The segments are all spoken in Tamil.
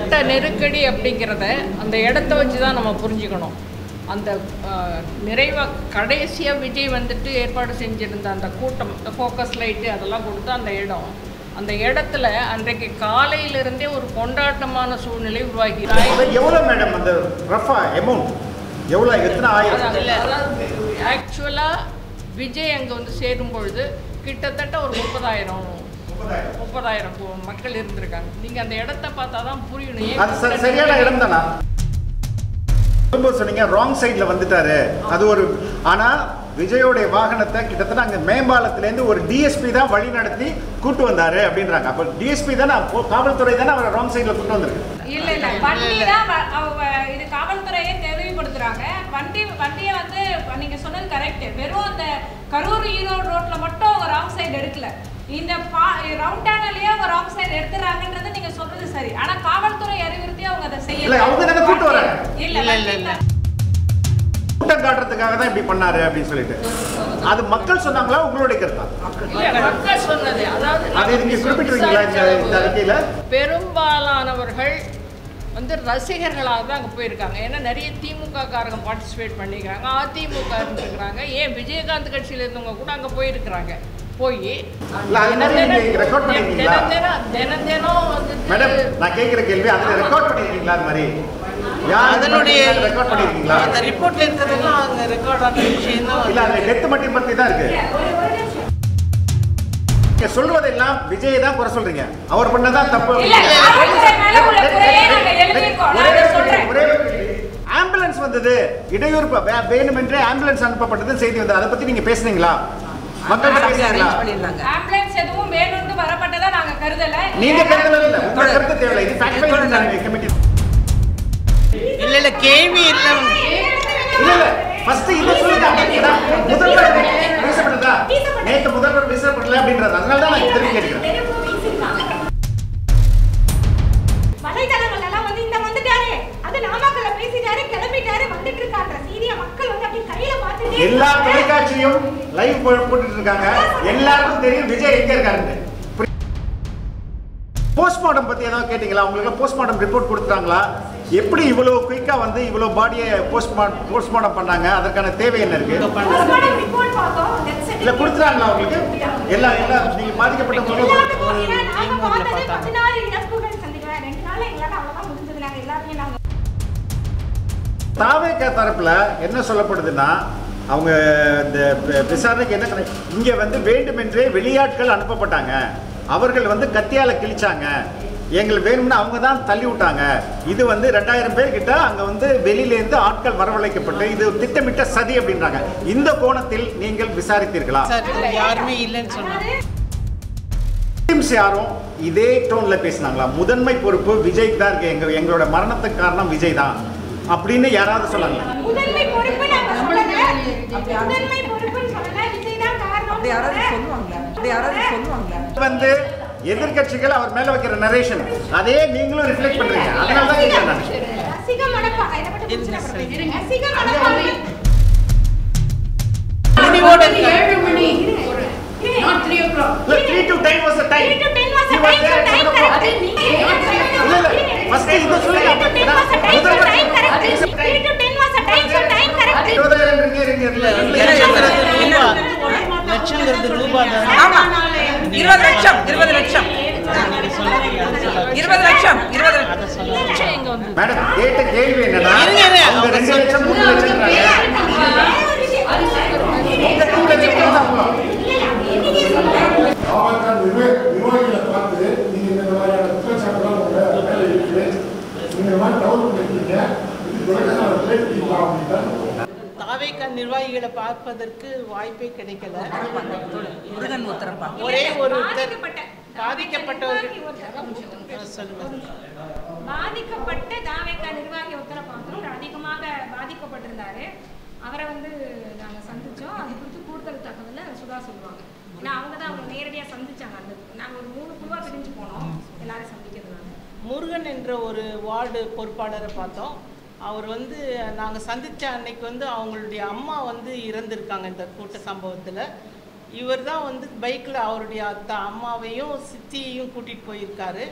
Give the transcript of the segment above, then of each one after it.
கூட்ட நெருக்கடி அப்படிங்கிறத அந்த இடத்த வச்சு தான் நம்ம புரிஞ்சுக்கணும். அந்த கடைசியாக விஜய் வந்துட்டு ஏற்பாடு செஞ்சுருந்த அந்த கூட்டம், ஃபோக்கஸ் லைட்டு அதெல்லாம் கொடுத்து அந்த இடத்துல அன்றைக்கு காலையிலிருந்தே ஒரு கொண்டாட்டமான சூழ்நிலை உருவாகி. எவ்வளோ மேடம் அந்த ரஃபா அமௌண்ட் எவ்வளோ, எத்தனை ஆயிரம்? அதாவது ஆக்சுவலாக விஜய் அங்கே வந்து சேரும் பொழுது கிட்டத்தட்ட ஒரு 30,000 மக்கள் இருந்திருக்காங்க. நீங்கள் அந்த இடத்த பார்த்தா தான் புரியணும். அது சரியான இடம் தானா? சொன்னீங்க ராங் சைடில் வந்துட்டாரு. அது ஒரு ஆனால் விஜயோடைய வாகனத்தை கிட்டத்தட்ட அங்கே மேம்பாலத்திலேருந்து ஒரு டிஎஸ்பி தான் வழி நடத்தி கூட்டு வந்தாரு அப்படின்றாங்க. அப்போ டிஎஸ்பி தானே, காவல்துறை தானே அவரை ராங் சைடில் கூட்டு வந்திருக்கு. இல்ல வண்டி தான் இது காவல்துறையே தெளிவுபடுத்துறாங்க. வண்டியை வந்து நீங்க சொன்னது கரெக்ட். வெறும் அந்த கரூர் ஈரோடு ரோட்ல மட்டும் அவங்க ராங் சைடு எடுக்கல, இந்த ரவுண்டானாலேயே அவங்க ராங் சைடு எடுத்துறாங்கன்றது நீங்க சொல்றது சரி. ஆனா காவல்துறை அறிவுறுத்தி அவங்க அதை செய்யல. அவங்க தானே கூட்டு வராங்க. இல்ல கூட்டம் காட்டுறதுக்காக தான் இப்படி பண்ணாரு அப்படின்னு சொல்லிட்டு அது மக்கள் சொன்னாங்களா, உங்களுடைய கருத்தா? மக்கள் சொன்னது. அதாவது நீங்க குறிப்பிட்டிருக்கீங்களா இந்த அறிக்கையில? பெரும்பாலானவர்கள் வந்து ரசிகர்களாக தான் அங்கே போயிருக்காங்க. ஏன்னா நிறைய திமுக காரங்க பார்ட்டிசிபேட் பண்ணிக்கிறாங்க, அதிமுக இருந்துருக்குறாங்க, ஏன் விஜயகாந்த் கட்சியில் இருந்தவங்க கூட அங்கே போயிருக்கிறாங்க. போய் தினம் வந்து மேடம் நான் கேட்குற கேள்வி, அதில் ரெக்கார்ட் பண்ணியிருக்கீங்களா? அது மாதிரி அதனுடைய ரெக்கார்ட் பண்ணிருக்கீங்களா? அந்த ரிப்போர்ட்ல இருக்கிறதெல்லாம் அங்க ரெக்கார்ட் ஆன விஷயம் தான். இல்ல அந்த டெத் மட்டும் பத்தி தான் இருக்கு. நீங்க சொல்றதெல்லாம் விஜய் தான் குறை சொல்றீங்க, அவர் பண்ணதான் தப்பு. ஆம்புலன்ஸ் வந்தது, இடையூறு வேணுமென்றே ஆம்புலன்ஸ் அனுப்பப்பட்டது செய்தி வந்தது, அதை பத்தி நீங்க பேசுனீங்களா? மக்கள் பேசுறீங்களா? ஆம்புலன்ஸ் எதுவும் வேணும்னு வரப்பட்டதா நாங்க கருதல. நீங்க கருதல இல்ல, உங்க கருத்து தேவையில்லை. இது ஃபேக்ட் ஃபைண்டிங் கமிட்டி. இல்ல கேள்வி இல்ல ஃபர்ஸ்ட் இத சொல்லுங்க. முதல்வர் பேசப்பட்டதா? நேத்து முதல்வர் பேசப்படல அப்படின்றது, அதனால தான் நான் திருப்பி கேட்கிறேன். வலைதளங்கள் எல்லாம் வந்து இந்த வந்துட்டாரு, அது நாமக்கல்ல பேசிட்டாரு, கிளம்பிட்டாரு, வந்துட்டு இருக்கான்ற செய்திய மக்கள் வந்து அப்படி கையில பார்த்துட்டே எல்லா தொலைக்காட்சியும் லைவ் போட்டுட்டு இருக்காங்க. எல்லாருக்கும் தெரியும் விஜய் எங்க இருக்காருன்னு. போஸ்ட்மார்ட்டம் பத்தி ஏதாவது கேட்டீங்களா? உங்களுக்கு போஸ்ட்மார்ட்டம் ரிப்போர்ட் கொடுத்துட்டாங்களா? எப்படி இவ்வளவு குயிக்கா வந்து இவ்வளவு பாடியை போஸ்ட்மார்ட்டம் பண்ணாங்க? அதற்கான தேவை என்ன இருக்கு? இல்ல கொடுத்துட்டாங்களா உங்களுக்கு? எல்லா நீங்க பாதிக்கப்பட்டவங்க தாவேகா தரப்புல என்ன சொல்லப்படுதுன்னா, அவங்க இந்த விசாரணைக்கு என்ன இங்க வந்து வேண்டுமென்றே வெளியாட்கள் அனுப்பப்பட்டாங்க, அவர்கள் வந்து கத்தியால கிழிச்சாங்க, எங்களுக்கு வேணும்னு அவங்க தான் தள்ளி விட்டாங்க, இது வந்து 2000 பேர் கிட்ட அங்க வந்து வெளியிலேருந்து ஆட்கள் வரவழைக்கப்பட்டு இது திட்டமிட்ட சதி அப்படின்றாங்க. இந்த கோணத்தில் நீங்கள் விசாரித்தீர்களா? யாருமே இல்லைன்னு சொன்னாங்க. யாரும் இதே டோன்ல பேசினாங்களா? முதன்மை பொறுப்பு விஜய்க்கு தான் இருக்கு, எங்களோட மரணத்துக்கு காரணம் விஜய் தான் அப்படின்னு யாராவது சொன்னாங்க? வந்து எதிர்கட்சிகள் அவர் மேல வைக்கிற நரேஷன் அதே நீங்களும் ரிஃப்ளெக்ட் பண்றீங்க. அதனால தான் கேக்குறேன் நான். முடிவோட 7 மணி not 3 o'clock. 3 to 10 was the time. 3 to 10 was the time. First இது சொல்லுங்க. 3 to 10 was the time. 3 to 10 was the time. So time correct. 20,000 இருங்க. லட்சங்கிறது ரூபாய் தான். ஆமா 20 லட்சம் 20 லட்சம். மேடம் கேட்ட கேள்வி என்னன்னா, அவங்க 2 லட்சம் 3 லட்சம்ன்றாங்க. உங்க 2 லட்சம் தான் போலாம். நிர்வாகிகளை பார்த்து நீங்க இந்த மாதிரியான குற்றச்சாட்டுலாம் உங்க மேல இருக்கு, நீங்க மாதிரி டவுன் பண்ணிருக்கீங்க, இது தாவேகா நிர்வாகிகளை பார்ப்பதற்கு வாய்ப்பே கிடைக்கல. முருகன் உத்தரம் ஒரே ஒரு பாதிக்கப்பட்டவர்கள் பாதிக்கப்பட்ட தாவேகா நிர்வாகி உத்தரப்பாக்கம் அதிகமாக பாதிக்கப்பட்டிருந்தாரு. அவரை வந்து நாங்க சந்திச்சோம். அது குறித்து கூடுதல் தகவலை சுதா சொல்லுவாங்க. ஏன்னா அவங்க தான் அவங்க நேரடியாக சந்திச்சாங்க. அந்த நாங்கள் ஒரு 3 குழுவாக பிரிஞ்சு போனோம் எல்லாரும் சந்திக்கிறதுனால. முருகன் என்ற ஒரு வார்டு பொறுப்பாளரை பார்த்தோம். அவர் வந்து நாங்கள் சந்தித்த அன்னைக்கு வந்து அவங்களுடைய அம்மா வந்து இறந்துருக்காங்க இந்த கூட்ட சம்பவத்தில். இவர் தான் வந்து பைக்கில் அவருடைய அம்மாவையும் சித்தியையும் கூட்டிகிட்டு போயிருக்காரு.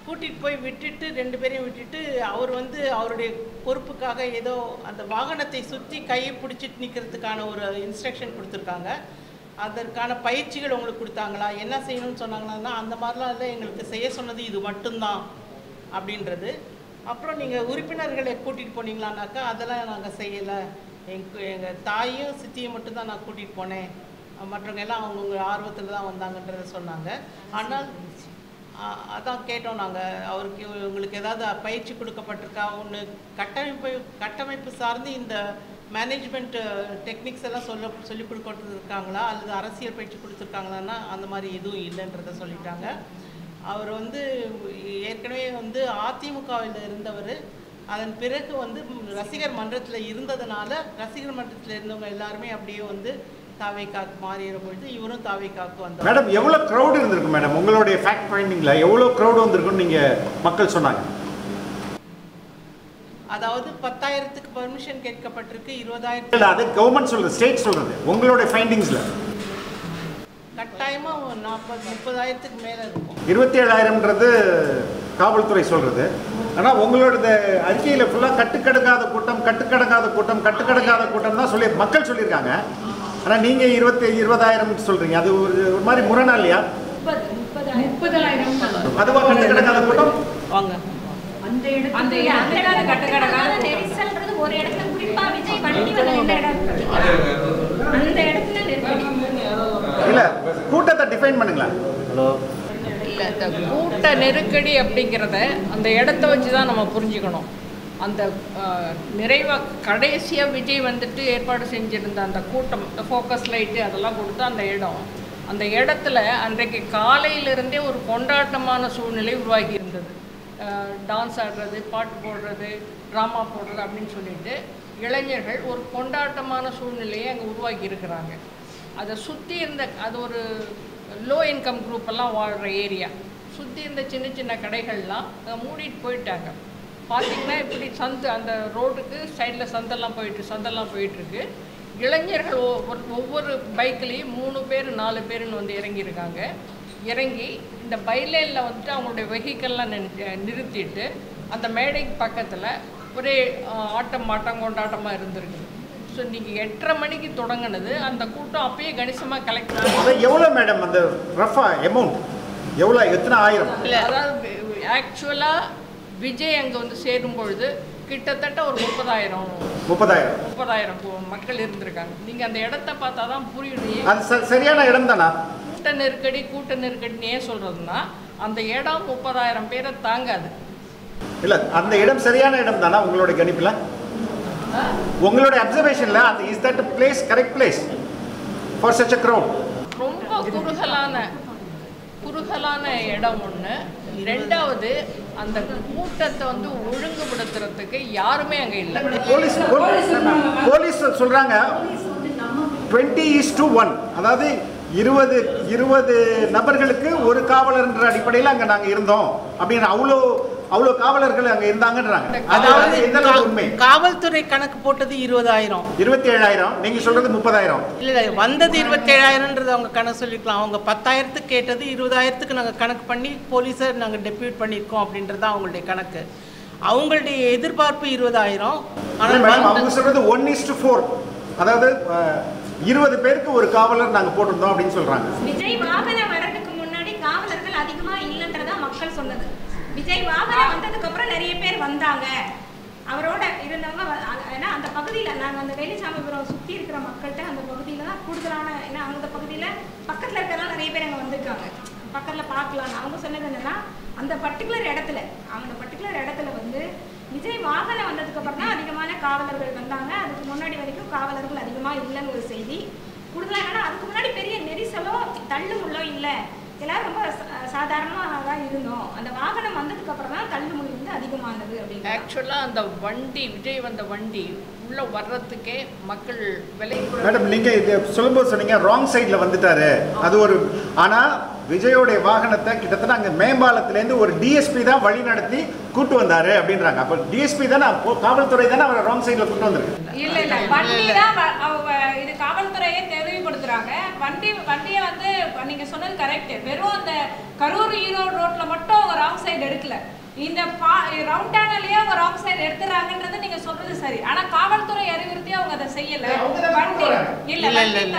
கூட்டிகிட்டு போய் விட்டுட்டு 2 பேரையும் விட்டுட்டு அவர் வந்து அவருடைய பொறுப்புக்காக ஏதோ அந்த வாகனத்தை சுற்றி கையை பிடிச்சிட்டு நிற்கிறதுக்கான ஒரு இன்ஸ்ட்ரக்ஷன் கொடுத்துருக்காங்க. அதற்கான பயிற்சிகள் உங்களுக்கு கொடுத்தாங்களா, என்ன செய்யணும்னு சொன்னாங்கன்னா அந்த மாதிரிலாம் இல்லை, எங்களுக்கு செய்ய சொன்னது இது மட்டும்தான் அப்படின்றது. அப்புறம் நீங்கள் உறுப்பினர்களை கூட்டிகிட்டு போனீங்களான்னாக்கா அதெல்லாம் நாங்கள் செய்யலை, எங்கள் தாயும் சித்தியும் மட்டும்தான் நான் கூட்டிகிட்டு போனேன், மற்றவங்க எல்லாம் அவங்கவுங்க ஆர்வத்தில் தான் வந்தாங்கன்றதை சொன்னாங்க. ஆனால் அதான் கேட்டோம் நாங்கள், அவருக்கு உங்களுக்கு ஏதாவது பயிற்சி கொடுக்கப்பட்டிருக்கா, ஒன்று கட்டமைப்பு சார்ந்து இந்த மேனேஜ்மெண்ட் டெக்னிக்ஸ் எல்லாம் சொல்லி கொடுத்துருக்காங்களா, அல்லது அரசியல் பயிற்சி கொடுத்துருக்காங்களான்னா அந்த மாதிரி எதுவும் இல்லைன்றதை சொல்லிட்டாங்க. அவர் வந்து ஏற்கனவே வந்து அதிமுகவில் இருந்தவர், அதன் பிறகு வந்து ரசிகர் மன்றத்தில் இருந்ததுனால ரசிகர் மன்றத்தில் இருந்தவங்க எல்லாருமே அப்படியே வந்து தாவேக்காக்கு மாறிற பொழுது இவரும் தாவேக்காக்கு வந்தார். மேடம் எவ்வளோ க்ரௌட் இருந்திருக்கு மேடம் உங்களுடைய ஃபேக்ட் ஃபைண்டிங்கில், எவ்வளோ க்ரௌட் வந்திருக்குன்னு நீங்கள் மக்கள் சொன்னாங்க? அதாவது 10,000க்கு பர்மிஷன் கேட்கப்பட்டிருக்கு, 20,000 இல்லை அது கவர்மெண்ட் சொல்கிறது, ஸ்டேட் சொல்கிறது, உங்களுடைய ஃபைண்டிங்ஸில் கட்டாயமாக 40-30,000க்கு மேலே இருக்கும். 27,000ன்றது காவல்துறை சொல்கிறது. ஆனால் உங்களோட அறிக்கையில் ஃபுல்லாக கட்டுக்கடங்காத கூட்டம் தான் சொல்லி மக்கள் சொல்லியிருக்காங்க. ஆனால் நீங்கள் 20,000 சொல்கிறீங்க, அது ஒரு மாதிரி முரணா இல்லையா? 30,000 அதுவா கட்டுக்கடங்காத கூட்டம்? வாங்க அந்த கட்டுக்கடங்காத நெரிசல்ன்றது ஒரு இடத்துல குறிப்பா விஜய் வண்டி வந்து நின்ற இடம், அந்த இடத்துல நெருக்கடி இல்லை, கூட்டத்தை டிஃபைன் பண்ணுங்களா? இல்லை, இந்த கூட்ட நெருக்கடி அப்படிங்கிறத அந்த இடத்த வச்சு தான் நம்ம புரிஞ்சுக்கணும். அந்த நிறைவாக கடைசியாக விஜய் வந்துட்டு ஏற்பாடு செஞ்சுருந்த அந்த கூட்டம், ஃபோக்கஸ் லைட்டு அதெல்லாம் கொடுத்து அந்த இடத்துல அன்றைக்கு காலையிலிருந்தே ஒரு கொண்டாட்டமான சூழ்நிலை உருவாகி இருந்தது. டான்ஸ் ஆடுறது, பாட்டு போடுறது, ட்ராமா போடுறது அப்படின்னு சொல்லிட்டு இளைஞர்கள் ஒரு கொண்டாட்டமான சூழ்நிலையை அங்கே உருவாக்கி இருக்கிறாங்க. அதை சுற்றி இருந்த அது ஒரு லோ இன்கம் குரூப்பெல்லாம் வாழ்கிற ஏரியா, சுற்றி இருந்த சின்ன சின்ன கடைகள்லாம் மூடிட்டு போயிட்டாங்க. பார்த்திங்கன்னா இப்படி அந்த ரோடுக்கு சைடில் சந்தெல்லாம் போயிட்டுருக்கு. இளைஞர்கள் ஒவ்வொரு பைக்லேயும் 3 பேர் 4 பேருன்னு வந்து இறங்கியிருக்காங்க. இறங்கி இந்த பைலேனில் வந்துட்டு அவங்களுடைய வெஹிக்கல்லாம் நிறுத்திட்டு அந்த மேடைக்கு பக்கத்தில் ஒரே ஆட்டம் கொண்டாட்டமாக இருந்திருக்கு. ஸோ நீங்கள் 8:30 மணிக்கு தொடங்கினது, அந்த கூட்டம் அப்பயே கணிசமாக கலெக்ட் ஆகும். எவ்வளோ மேடம் அந்த ரஃபா அமௌண்ட் எவ்வளோ, எத்தனை ஆயிரம்? இல்லை, அதாவது ஆக்சுவலாக விஜய் அங்கே வந்து சேரும் பொழுது கிட்டத்தட்ட ஒரு 30,000 மக்கள் இருந்திருக்காங்க. நீங்கள் அந்த இடத்த பார்த்தா தான் புரியுது. அது சரியான இடம் தானா? கூட்ட நெருக்கடின்னு ஏன் சொல்கிறதுனா அந்த இடம் 30,000 பேரை தாங்காது. இல்லை, அந்த இடம் சரியான இடம் தானா உங்களுடைய கணிப்பில், உங்களுடைய அப்சர்வேஷனில்? அந்த is that place correct place for such a crowd? ரொம்ப குறுகலான இடம் ஒன்று. ரெண்டாவது, அந்த கூட்டத்தை வந்து ஒழுங்குபடுத்துறதுக்கு யாருமே அங்கே இல்லை. போலீஸ் சொல்கிறாங்க 20:1, அதாவது 20 நபர்களுக்கு ஒரு காவலர்ன்ற அடிப்படையில் அங்கே நாங்கள் இருந்தோம் அப்படின்னு அவ்வளோ காவலர்கள் அங்கே இருந்தாங்கன்றாங்க. அதாவது எந்த உண்மை? காவல்துறை கணக்கு போட்டது 20,000. 27,000, நீங்கள் சொல்கிறது 30,000. இல்லை, வந்தது 27,000ன்றது அவங்க கணக்கு சொல்லிக்கலாம். அவங்க 10,000க்கு கேட்டது 20,000க்கு நாங்கள் கணக்கு பண்ணி போலீஸை நாங்கள் டெப்யூட் பண்ணியிருக்கோம் அப்படின்றது தான் அவங்களுடைய கணக்கு. அவங்களுடைய எதிர்பார்ப்பு 20,000. ஆனால் அவங்க சொல்கிறது 1:4, அதாவது 20 பேருக்கு ஒரு காவலர் நாங்கள் போட்டிருந்தோம் அப்படின்னு சொல்கிறாங்க. விஜய் வாகனம் வர்றதுக்கு முன்னாடி காவலர்கள் அதிகமா இல்லைன்றதா மக்கள் சொன்னது. விஜய் வாகனம் வந்ததுக்கு அப்புறம் நிறைய பேர் வந்தாங்க, அவரோட இருந்தவங்க. ஏன்னா அந்த பகுதியில் நாங்கள் அந்த வேலுசாமிபுரம் சுற்றி இருக்கிற மக்கள்கிட்ட அந்த பகுதியில் தான் கூடுதலான, ஏன்னா அந்த பகுதியில் பக்கத்தில் இருக்கிறதெல்லாம் நிறைய பேர் அங்கே வந்திருக்காங்க, பக்கத்தில் பார்க்கலான்னு. அவங்க சொன்னது என்னன்னா அந்த பர்டிகுலர் இடத்துல வந்து விஜய் வாகனம் வந்ததுக்கு அப்புறம் தான் அதிகமான காவலர்கள் வந்தாங்க. அதுக்கு முன்னாடி வரைக்கும் காவலர்கள் அதிகமாக இல்லைன்னு ஒரு செய்தி. கூடுதலாக என்னன்னா அதுக்கு முன்னாடி பெரிய நெரிசலோ தள்ளுமுள்ளோ இல்லை, எல்லாரும் ரொம்ப சாதாரணமாக தான் இருந்தோம். அந்த வாகனம் வந்ததுக்கு அப்புறம் தான் தள்ளுமுள்ளு வந்து அதிகமானது அப்படின்னு. ஆக்சுவலாக அந்த விஜய் வந்த வண்டி உள்ளே வர்றதுக்கே மக்கள் விலை. மேடம், நீங்கள் இது சொல்லும்போது சொன்னீங்க ராங் சைடில் வந்துட்டாரு, அது ஒரு. ஆனால் விஜயோடைய வாகனத்தை கிட்டத்தட்ட அங்கே மேம்பாலத்திலேருந்து ஒரு டிஎஸ்பி தான் வழி நடத்தி கூட்டு வந்தாரு அப்படின்றாங்க. அப்போ டிஎஸ்பி தானே, காவல்துறை தானே அவரை ராங் சைடில் கூட்டு வந்திருக்கு? இல்லை, வண்டி தான் இது காவல்துறையே தெரிவிப்படுத்துறாங்க. தெளிவுபடுத்துறாங்க. வண்டியை வந்து நீங்க சொன்னது கரெக்ட். வெறும் அந்த கரூர் ஈரோடு ரோட்ல மட்டும் அவங்க ராங் சைடு எடுக்கல. இந்த ரவுண்ட் டேனலயே அவங்க ராங் சைடு எடுத்துறாங்கன்றது நீங்க சொல்றது சரி. ஆனா காவல்துறை அறிவுறுத்தி அவங்க அதை செய்யல. வண்டி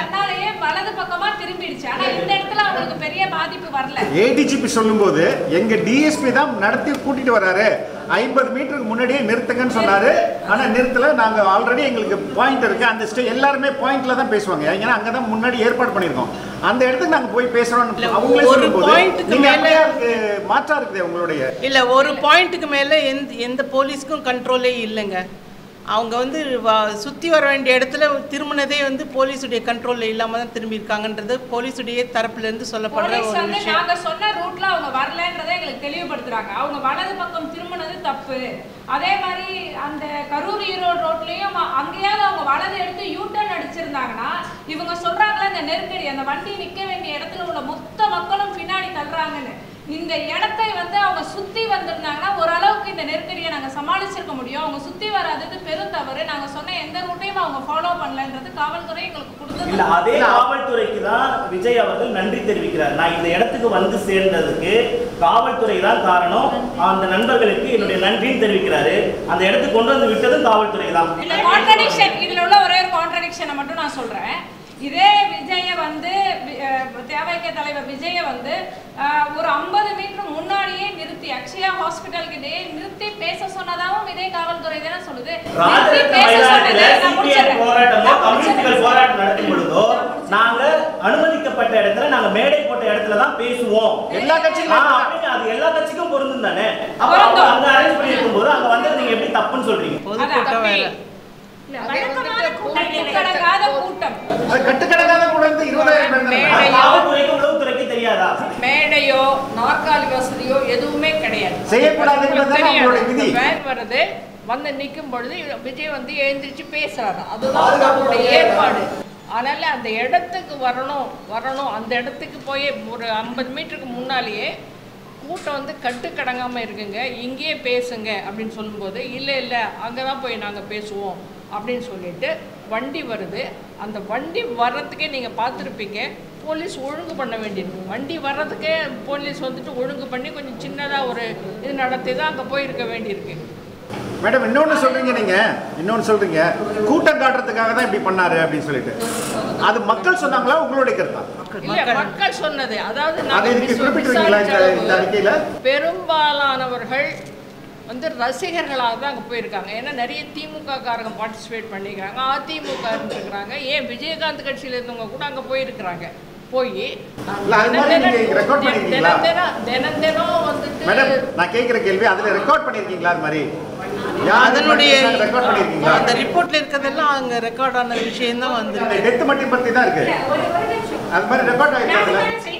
தன்னாலேயே வலது பக்கமா திரும்பிடுச்சு. ஆனா இந்த இடத்துல அவங்களுக்கு பெரிய பாதிப்பு வரல. ஏடிஜிபி சொல்லும்போது எங்க டிஎஸ்பி தான் நடத்தி கூட்டிட்டு வராரு. 50 மீட்டருக்கு முன்னாடியே நிறுத்துங்கன்னு சொன்னாரு. ஆனா நிறுத்தல. நாங்க ஆல்ரெடி எங்களுக்கு பாயிண்ட் இருக்கு. அந்த எல்லாருமே பாயிண்ட்ல தான் பேசுவாங்க. ஏன்னா அங்கதான் முன்னாடி ஏற்பாடு பண்ணிருக்கோம். அந்த இடத்துக்கு நாங்க போய் பேசுறோம். அவங்களே சொல்லும்போது மாற்றா இருக்குது உங்களுடைய இல்ல ஒரு பாயிண்ட்டுக்கு மேல எந்த போலீஸ்க்கும் கண்ட்ரோலே இல்லைங்க. அவங்க வந்து சுற்றி வர வேண்டிய இடத்துல திரும்பினதே வந்து போலீஸுடைய கண்ட்ரோலில் இல்லாமல் தான் திரும்பியிருக்காங்கன்றது போலீஸுடைய தரப்புலேருந்து சொல்லப்படுற ஒரு விஷயம். நாங்கள் சொன்ன ரூட்ல அவங்க வரலன்றதை எங்களுக்கு தெளிவுபடுத்துறாங்க. அவங்க வலது பக்கம் திரும்பினது தப்பு. அதே மாதிரி அந்த கரூர் ஈரோடு ரோட்லயும் அங்கேயாவது அவங்க வலது எடுத்து யூட்டர்ன் அடிச்சிருந்தாங்கன்னா இவங்க சொல்றாங்களே இந்த நெருக்கடி அந்த வண்டி நிற்க வேண்டிய இடத்துல உள்ள மொத்த மக்களும் பின்னாடி தள்ளுறாங்கன்னு. இந்த இடத்தை வந்து அவங்க சுத்தி வந்திருந்தாங்கன்னா ஓரளவுக்கு இந்த நெருக்கடியை நாங்க சமாளிச்சிருக்க முடியும். அவங்க சுத்தி வராதது பெரும் தவறு. நாங்க சொன்ன எந்த ரூட்டையும் அவங்க ஃபாலோ பண்ணலன்றது காவல்துறை எங்களுக்கு கொடுத்தது. இல்ல அதே காவல்துறைக்கு தான் விஜய் அவர்கள் நன்றி தெரிவிக்கிறார். நான் இந்த இடத்துக்கு வந்து சேர்ந்ததுக்கு காவல்துறை தான் காரணம். அந்த நண்பர்களுக்கு என்னுடைய நன்றியும் தெரிவிக்கிறாரு. அந்த இடத்துக்கு கொண்டு வந்து விட்டதும் காவல்துறை தான். கான்ட்ரடிக்ஷன் இதுல உள்ள ஒரே ஒரு கான்ட்ரடிக்ஷனை மட்டும் நான் சொல்றேன். இதே விஜய வந்து தேவைக்க தலைவர் விஜய வந்து ஒரு 50 மீட்டர் முன்னாடியே நிறுத்தி அக்ஷயா ஹாஸ்பிட்டலுக்கு நிறுத்தி பேச சொன்னதாவும் இதே காவல்துறை தானே சொல்லுது. போராட்டம் நடத்தும் பொழுதோ நாங்க அனுமதிக்கப்பட்ட இடத்துல நாங்க மேடை போட்ட இடத்துல தான் பேசுவோம். எல்லா கட்சிக்கும் அது எல்லா கட்சிக்கும் பொருந்தும் தானே. அப்ப அங்க அரேஞ்ச் பண்ணிருக்கும் போது அங்க வந்து நீங்க எப்படி தப்புன்னு சொல்றீங்க? மேடையோ நாற்காலி வசதியோ எதுவுமே கிடையாது. வந்து நிற்கும் பொழுது விஜய் வந்து எழுந்திரிச்சு பேசுறாரு. அதுதான் அவருடைய ஏற்பாடு. அதனால அந்த இடத்துக்கு வரணும் அந்த இடத்துக்கு போய் ஒரு 50 மீட்டருக்கு முன்னாலேயே கூட்டம் வந்து கட்டுக்கடங்காமல் இருக்குங்க, இங்கேயே பேசுங்க அப்படின்னு சொல்லும்போது இல்லை அங்கே தான் போய் நாங்கள் பேசுவோம் அப்படின்னு சொல்லிட்டு வண்டி வருது. அந்த வண்டி வர்றதுக்கே நீங்கள் பார்த்துருப்பீங்க, போலீஸ் ஒழுங்கு பண்ண வேண்டியிருக்கு. வண்டி வர்றதுக்கே போலீஸ் வந்துட்டு ஒழுங்கு பண்ணி கொஞ்சம் சின்னதாக ஒரு இது நடத்தி தான் அங்கே போயிருக்க வேண்டியிருக்கு. மேடம் இன்னொன்று சொல்றீங்க, இன்னொன்று சொல்றீங்க கூட்டம் காட்டுறதுக்காக தான் இப்படி பண்ணாரு அப்படின்னு சொல்லிட்டு. அது மக்கள் சொன்னாங்களா உங்களுடைய கருத்தா? இல்ல மக்கள் சொன்னது. அதாவது பெரும்பாலானவர்கள் வந்து ரசிகர்களாக தான் அங்கே போயிருக்காங்க. ஏன்னா நிறைய திமுக காரங்க பார்ட்டிசிபேட் பண்ணிக்கிறாங்க, அதிமுக இருந்துருக்குறாங்க, ஏன் விஜயகாந்த் கட்சியில் இருந்தவங்க கூட அங்கே போயிருக்கிறாங்க. போய் தினம் வந்துட்டு மேடம் நான் கேட்குற கேள்வி அதில் ரெக்கார்ட் பண்ணியிருக்கீங்களா? அது மாதிரி அதனுடைய அந்த ரிப்போர்ட்ல இருக்கிறதெல்லாம் அங்க ரெக்கார்ட் ஆன விஷயம் தான் வந்து டெத் மட்டும் பத்தி தான் இருக்கு. அது மாதிரி ரெக்கார்ட் ஆயிருக்கு.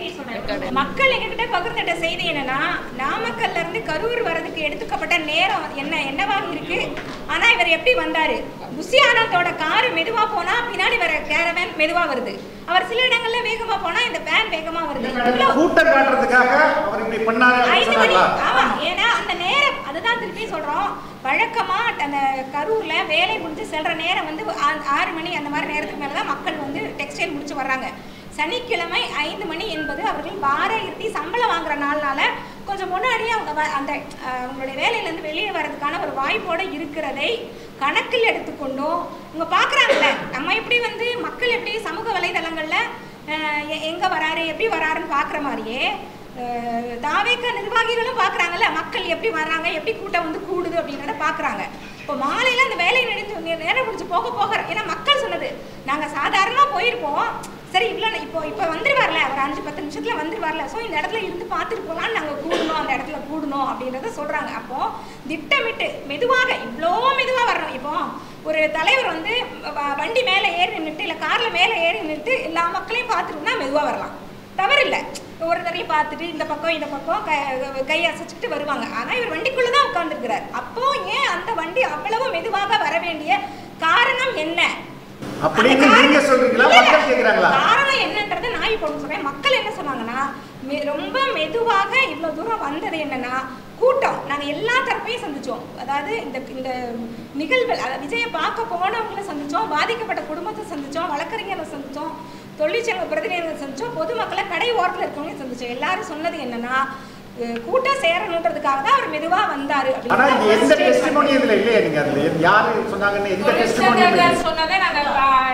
மக்கள் எங்ககிட்ட பகிர்ந்துட்ட செய்தி என்னன்னா, நாமக்கல்ல இருந்து கரூர் வரதுக்கு எடுத்துக்கப்பட்ட நேரம் என்னவாக இருக்கு. ஆனா இவர் எப்படி வந்தாரு? புசியானத்தோட காரு மெதுவா போனா பின்னாடி வர கேரவேன் மெதுவா வருது. அவர் சில இடங்கள்ல வேகமா போனா இந்த வேன் வேகமா வருது. கூட்டம் காட்டுறதுக்காக அவர் இப்படி பண்ணாரு. ஆமா, ஏன்னா அந்த நேரம் அதுதான் திருப்பி சொல்றோம். வழக்கமா அந்த கரூர்ல வேலை முடிஞ்சு செல்ற நேரம் வந்து 6 மணி அந்த மாதிரி நேரத்துக்கு மேலதான் மக்கள் வந்து டெக்ஸ்டைல் முடிச்சு வர்றாங்க. சனிக்கிழமை 5 மணி என்பது அவர்கள் வார இறுதி சம்பளம் வாங்குற நாள்னால கொஞ்சம் முன்னாடியே அவங்க அந்த அவங்களுடைய வேலையிலேருந்து வெளியே வர்றதுக்கான ஒரு வாய்ப்போடு இருக்கிறதை கணக்கில் எடுத்துக்கொண்டும் இவங்க பார்க்குறாங்கல்ல. நம்ம எப்படி வந்து மக்கள் எப்படி சமூக வலைதளங்களில் எங்கே வராரு எப்படி வராருன்னு பார்க்குற மாதிரியே தாவேக நிர்வாகிகளும் பார்க்குறாங்கல்ல, மக்கள் எப்படி வர்றாங்க எப்படி கூட்டம் வந்து கூடுது அப்படின்றத பார்க்குறாங்க. இப்போ மாலையில் அந்த வேலை நேரம் முடிச்சு போக ஏன்னா மக்கள் சொன்னது நாங்கள் சாதாரணமாக போயிருப்போம், சரி இவ்வளோ இப்போ வந்துருவார்ல ஒரு 5-10 நிமிஷத்துல வந்துருவார்ல, ஸோ இந்த இடத்துல இருந்து பார்த்துட்டு போகலான்னு நாங்கள் கூடணும், அந்த இடத்துல கூடணும் அப்படின்றத சொல்கிறாங்க. அப்போது திட்டமிட்டு மெதுவாக இவ்வளோ மெதுவாக வரணும். இப்போ ஒரு தலைவர் வந்து வண்டி மேலே ஏறி நின்றுட்டு இல்லை காரில் மேலே ஏறி நின்றுட்டு எல்லா மக்களையும் பார்த்துட்டுனா மெதுவாக வரலாம், தவறு இல்லை. ஒரு தரையும் பார்த்துட்டு இந்த பக்கம் கை அசைச்சிட்டு வருவாங்க. ஆனால் இவர் வண்டிக்குள்ளே தான் உட்காந்துருக்கிறார். அப்போது ஏன் அந்த வண்டி அவ்வளவு மெதுவாக வர வேண்டிய காரணம் என்ன? அப்படின்னு நீங்க சொல்றீங்களா மக்கள் கேக்குறாங்களா? காரணம் என்னன்றதை நான் தாங்கி போடணும்னு சொல்றேன். மக்கள் என்ன சொன்னாங்கன்னா, ரொம்ப மெதுவாக இவ்வளோ தூரம் வந்தது என்னன்னா கூட்டம். நாங்கள் எல்லா தரப்பையும் சந்திச்சோம். அதாவது இந்த நிகழ்வு, அதாவது விஜயை பார்க்க போனவங்களை சந்திச்சோம், பாதிக்கப்பட்ட குடும்பத்தை சந்திச்சோம், வழக்கறிஞர்களை சந்திச்சோம், தொழிற்சங்க பிரதிநிதிகளை சந்திச்சோம், பொதுமக்களை கடை ஓரத்தில் இருக்கவங்களையும் சந்திச்சோம். எல்லாரும் சொன்னது என்னன்னா, கூட்டம் சேரணுன்றதுக்காக தான் அவர் மெதுவா வந்தாரு. ஆனா இது எந்த டெஸ்டிமோனி இதுல இல்லையா? நீங்க அதுல யாரு சொன்னாங்கன்னு எந்த டெஸ்டிமோனி சொன்னதை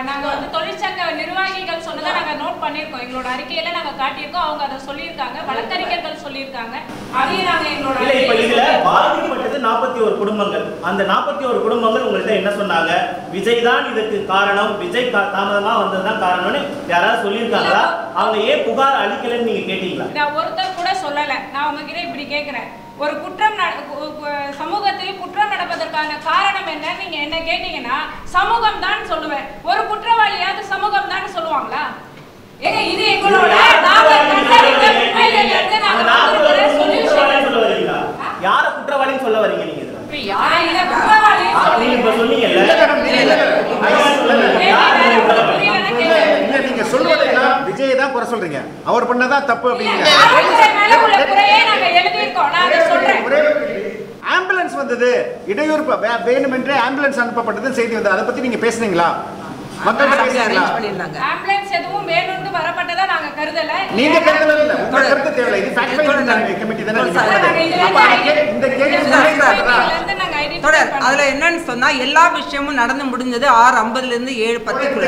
நாங்க வந்து தொழிற்சங்க நிர்வாகிகள் சொன்னதை நாங்க நோட் பண்ணிருக்கோம். எங்களோட அறிக்கையில நாங்க காட்டியிருக்கோம். அவங்க அதை சொல்லியிருக்காங்க, வழக்கறிஞர்கள் சொல்லியிருக்காங்க. அதையும் நாங்க எங்களோட இப்ப இதுல பாதிக்கப்பட்டது 41 குடும்பங்கள். அந்த 41 குடும்பங்கள் உங்கள்கிட்ட என்ன சொன்னாங்க? விஜய் தான் இதற்கு காரணம், விஜய் தாமதமா வந்ததுதான் காரணம்னு யாராவது சொல்லியிருக்காங்களா? அவங்க ஏன் புகார் அளிக்கலன்னு நீங்க கேட்டீங்களா? நான் ஒருத்தர் கூட சொல்லல. நான் உங்ககிட்ட இப்படி கேட்கிறேன், ஒரு குற்றம் சமூகத்தில் குற்றம் நடப்பதற்கான காரணம் என்ன நீங்க என்ன கேட்டீங்கன்னா சமூகம் தான் சொல்லுவேன். ஒரு குற்றவாளியாவது சமூகம் தான் சொல்லுவாங்களா? ஏங்க இது எங்களோட யார குற்றவாளின்னு சொல்ல வரீங்க நீங்க? நீங்க சொல்வதெல்லாம் விஜய் தான் குறை சொல்றீங்க, அவர் பண்ணதான் தப்பு அப்படிங்க. ஆம்புலன்ஸ் வந்தது, இடையூறு வேணுமென்றே ஆம்புலன்ஸ் அனுப்பப்பட்டது செய்தி வந்தது, அதை பத்தி நீங்க பேசுனீங்களா? மக்கள் பேசுறீங்களா? ஆம்புலன்ஸ் எதுவும் வேணும்னு வரப்பட்டதா நாங்க கருதல. நீங்க கருதல இல்ல, உங்க கருத்து தேவையில்லை. இது ஃபேக்ட் ஃபைண்டிங் கமிட்டி தானே. இந்த கேள்வி தொடர் அதுல என்னன்னு சொன்னா எல்லா விஷயமும் நடந்து முடிஞ்சது 6:50 இருந்து 7:10.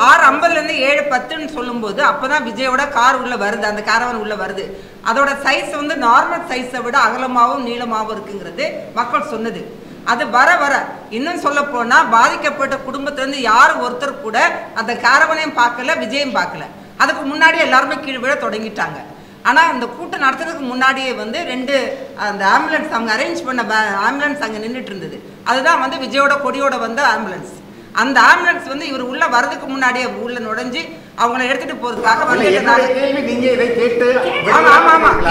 6:50 இருந்து 7:10 சொல்லும்போது அப்பதான் விஜயோட கார் உள்ள வருது, அந்த காரவன் உள்ள வருது. அதோட சைஸ் வந்து நார்மல் சைஸை விட அகலமாகவும் நீளமாகவும் இருக்குங்கிறது மக்கள் சொன்னது. அது வர வர இன்னும் சொல்ல போனா பாதிக்கப்பட்ட குடும்பத்திலிருந்து யாரும் ஒருத்தர் கூட அந்த காரவனையும் பார்க்கல, விஜயம் பார்க்கல. அதுக்கு முன்னாடி எல்லாருமே கீழ் விழ தொடங்கிட்டாங்க. ஆனால் அந்த கூட்டம் நடத்துறதுக்கு முன்னாடியே வந்து 2 அந்த ஆம்புலன்ஸ் அவங்க அரேஞ்ச் பண்ண ஆம்புலன்ஸ் அங்கே நின்றுட்டு இருந்தது. அதுதான் வந்து விஜயோட கொடியோட வந்த ஆம்புலன்ஸ். அந்த ஆம்புலன்ஸ் வந்து இவர் உள்ள வரதுக்கு முன்னாடியே உள்ள நுழைஞ்சு அவங்கள எடுத்துட்டு போறதுக்காக வந்து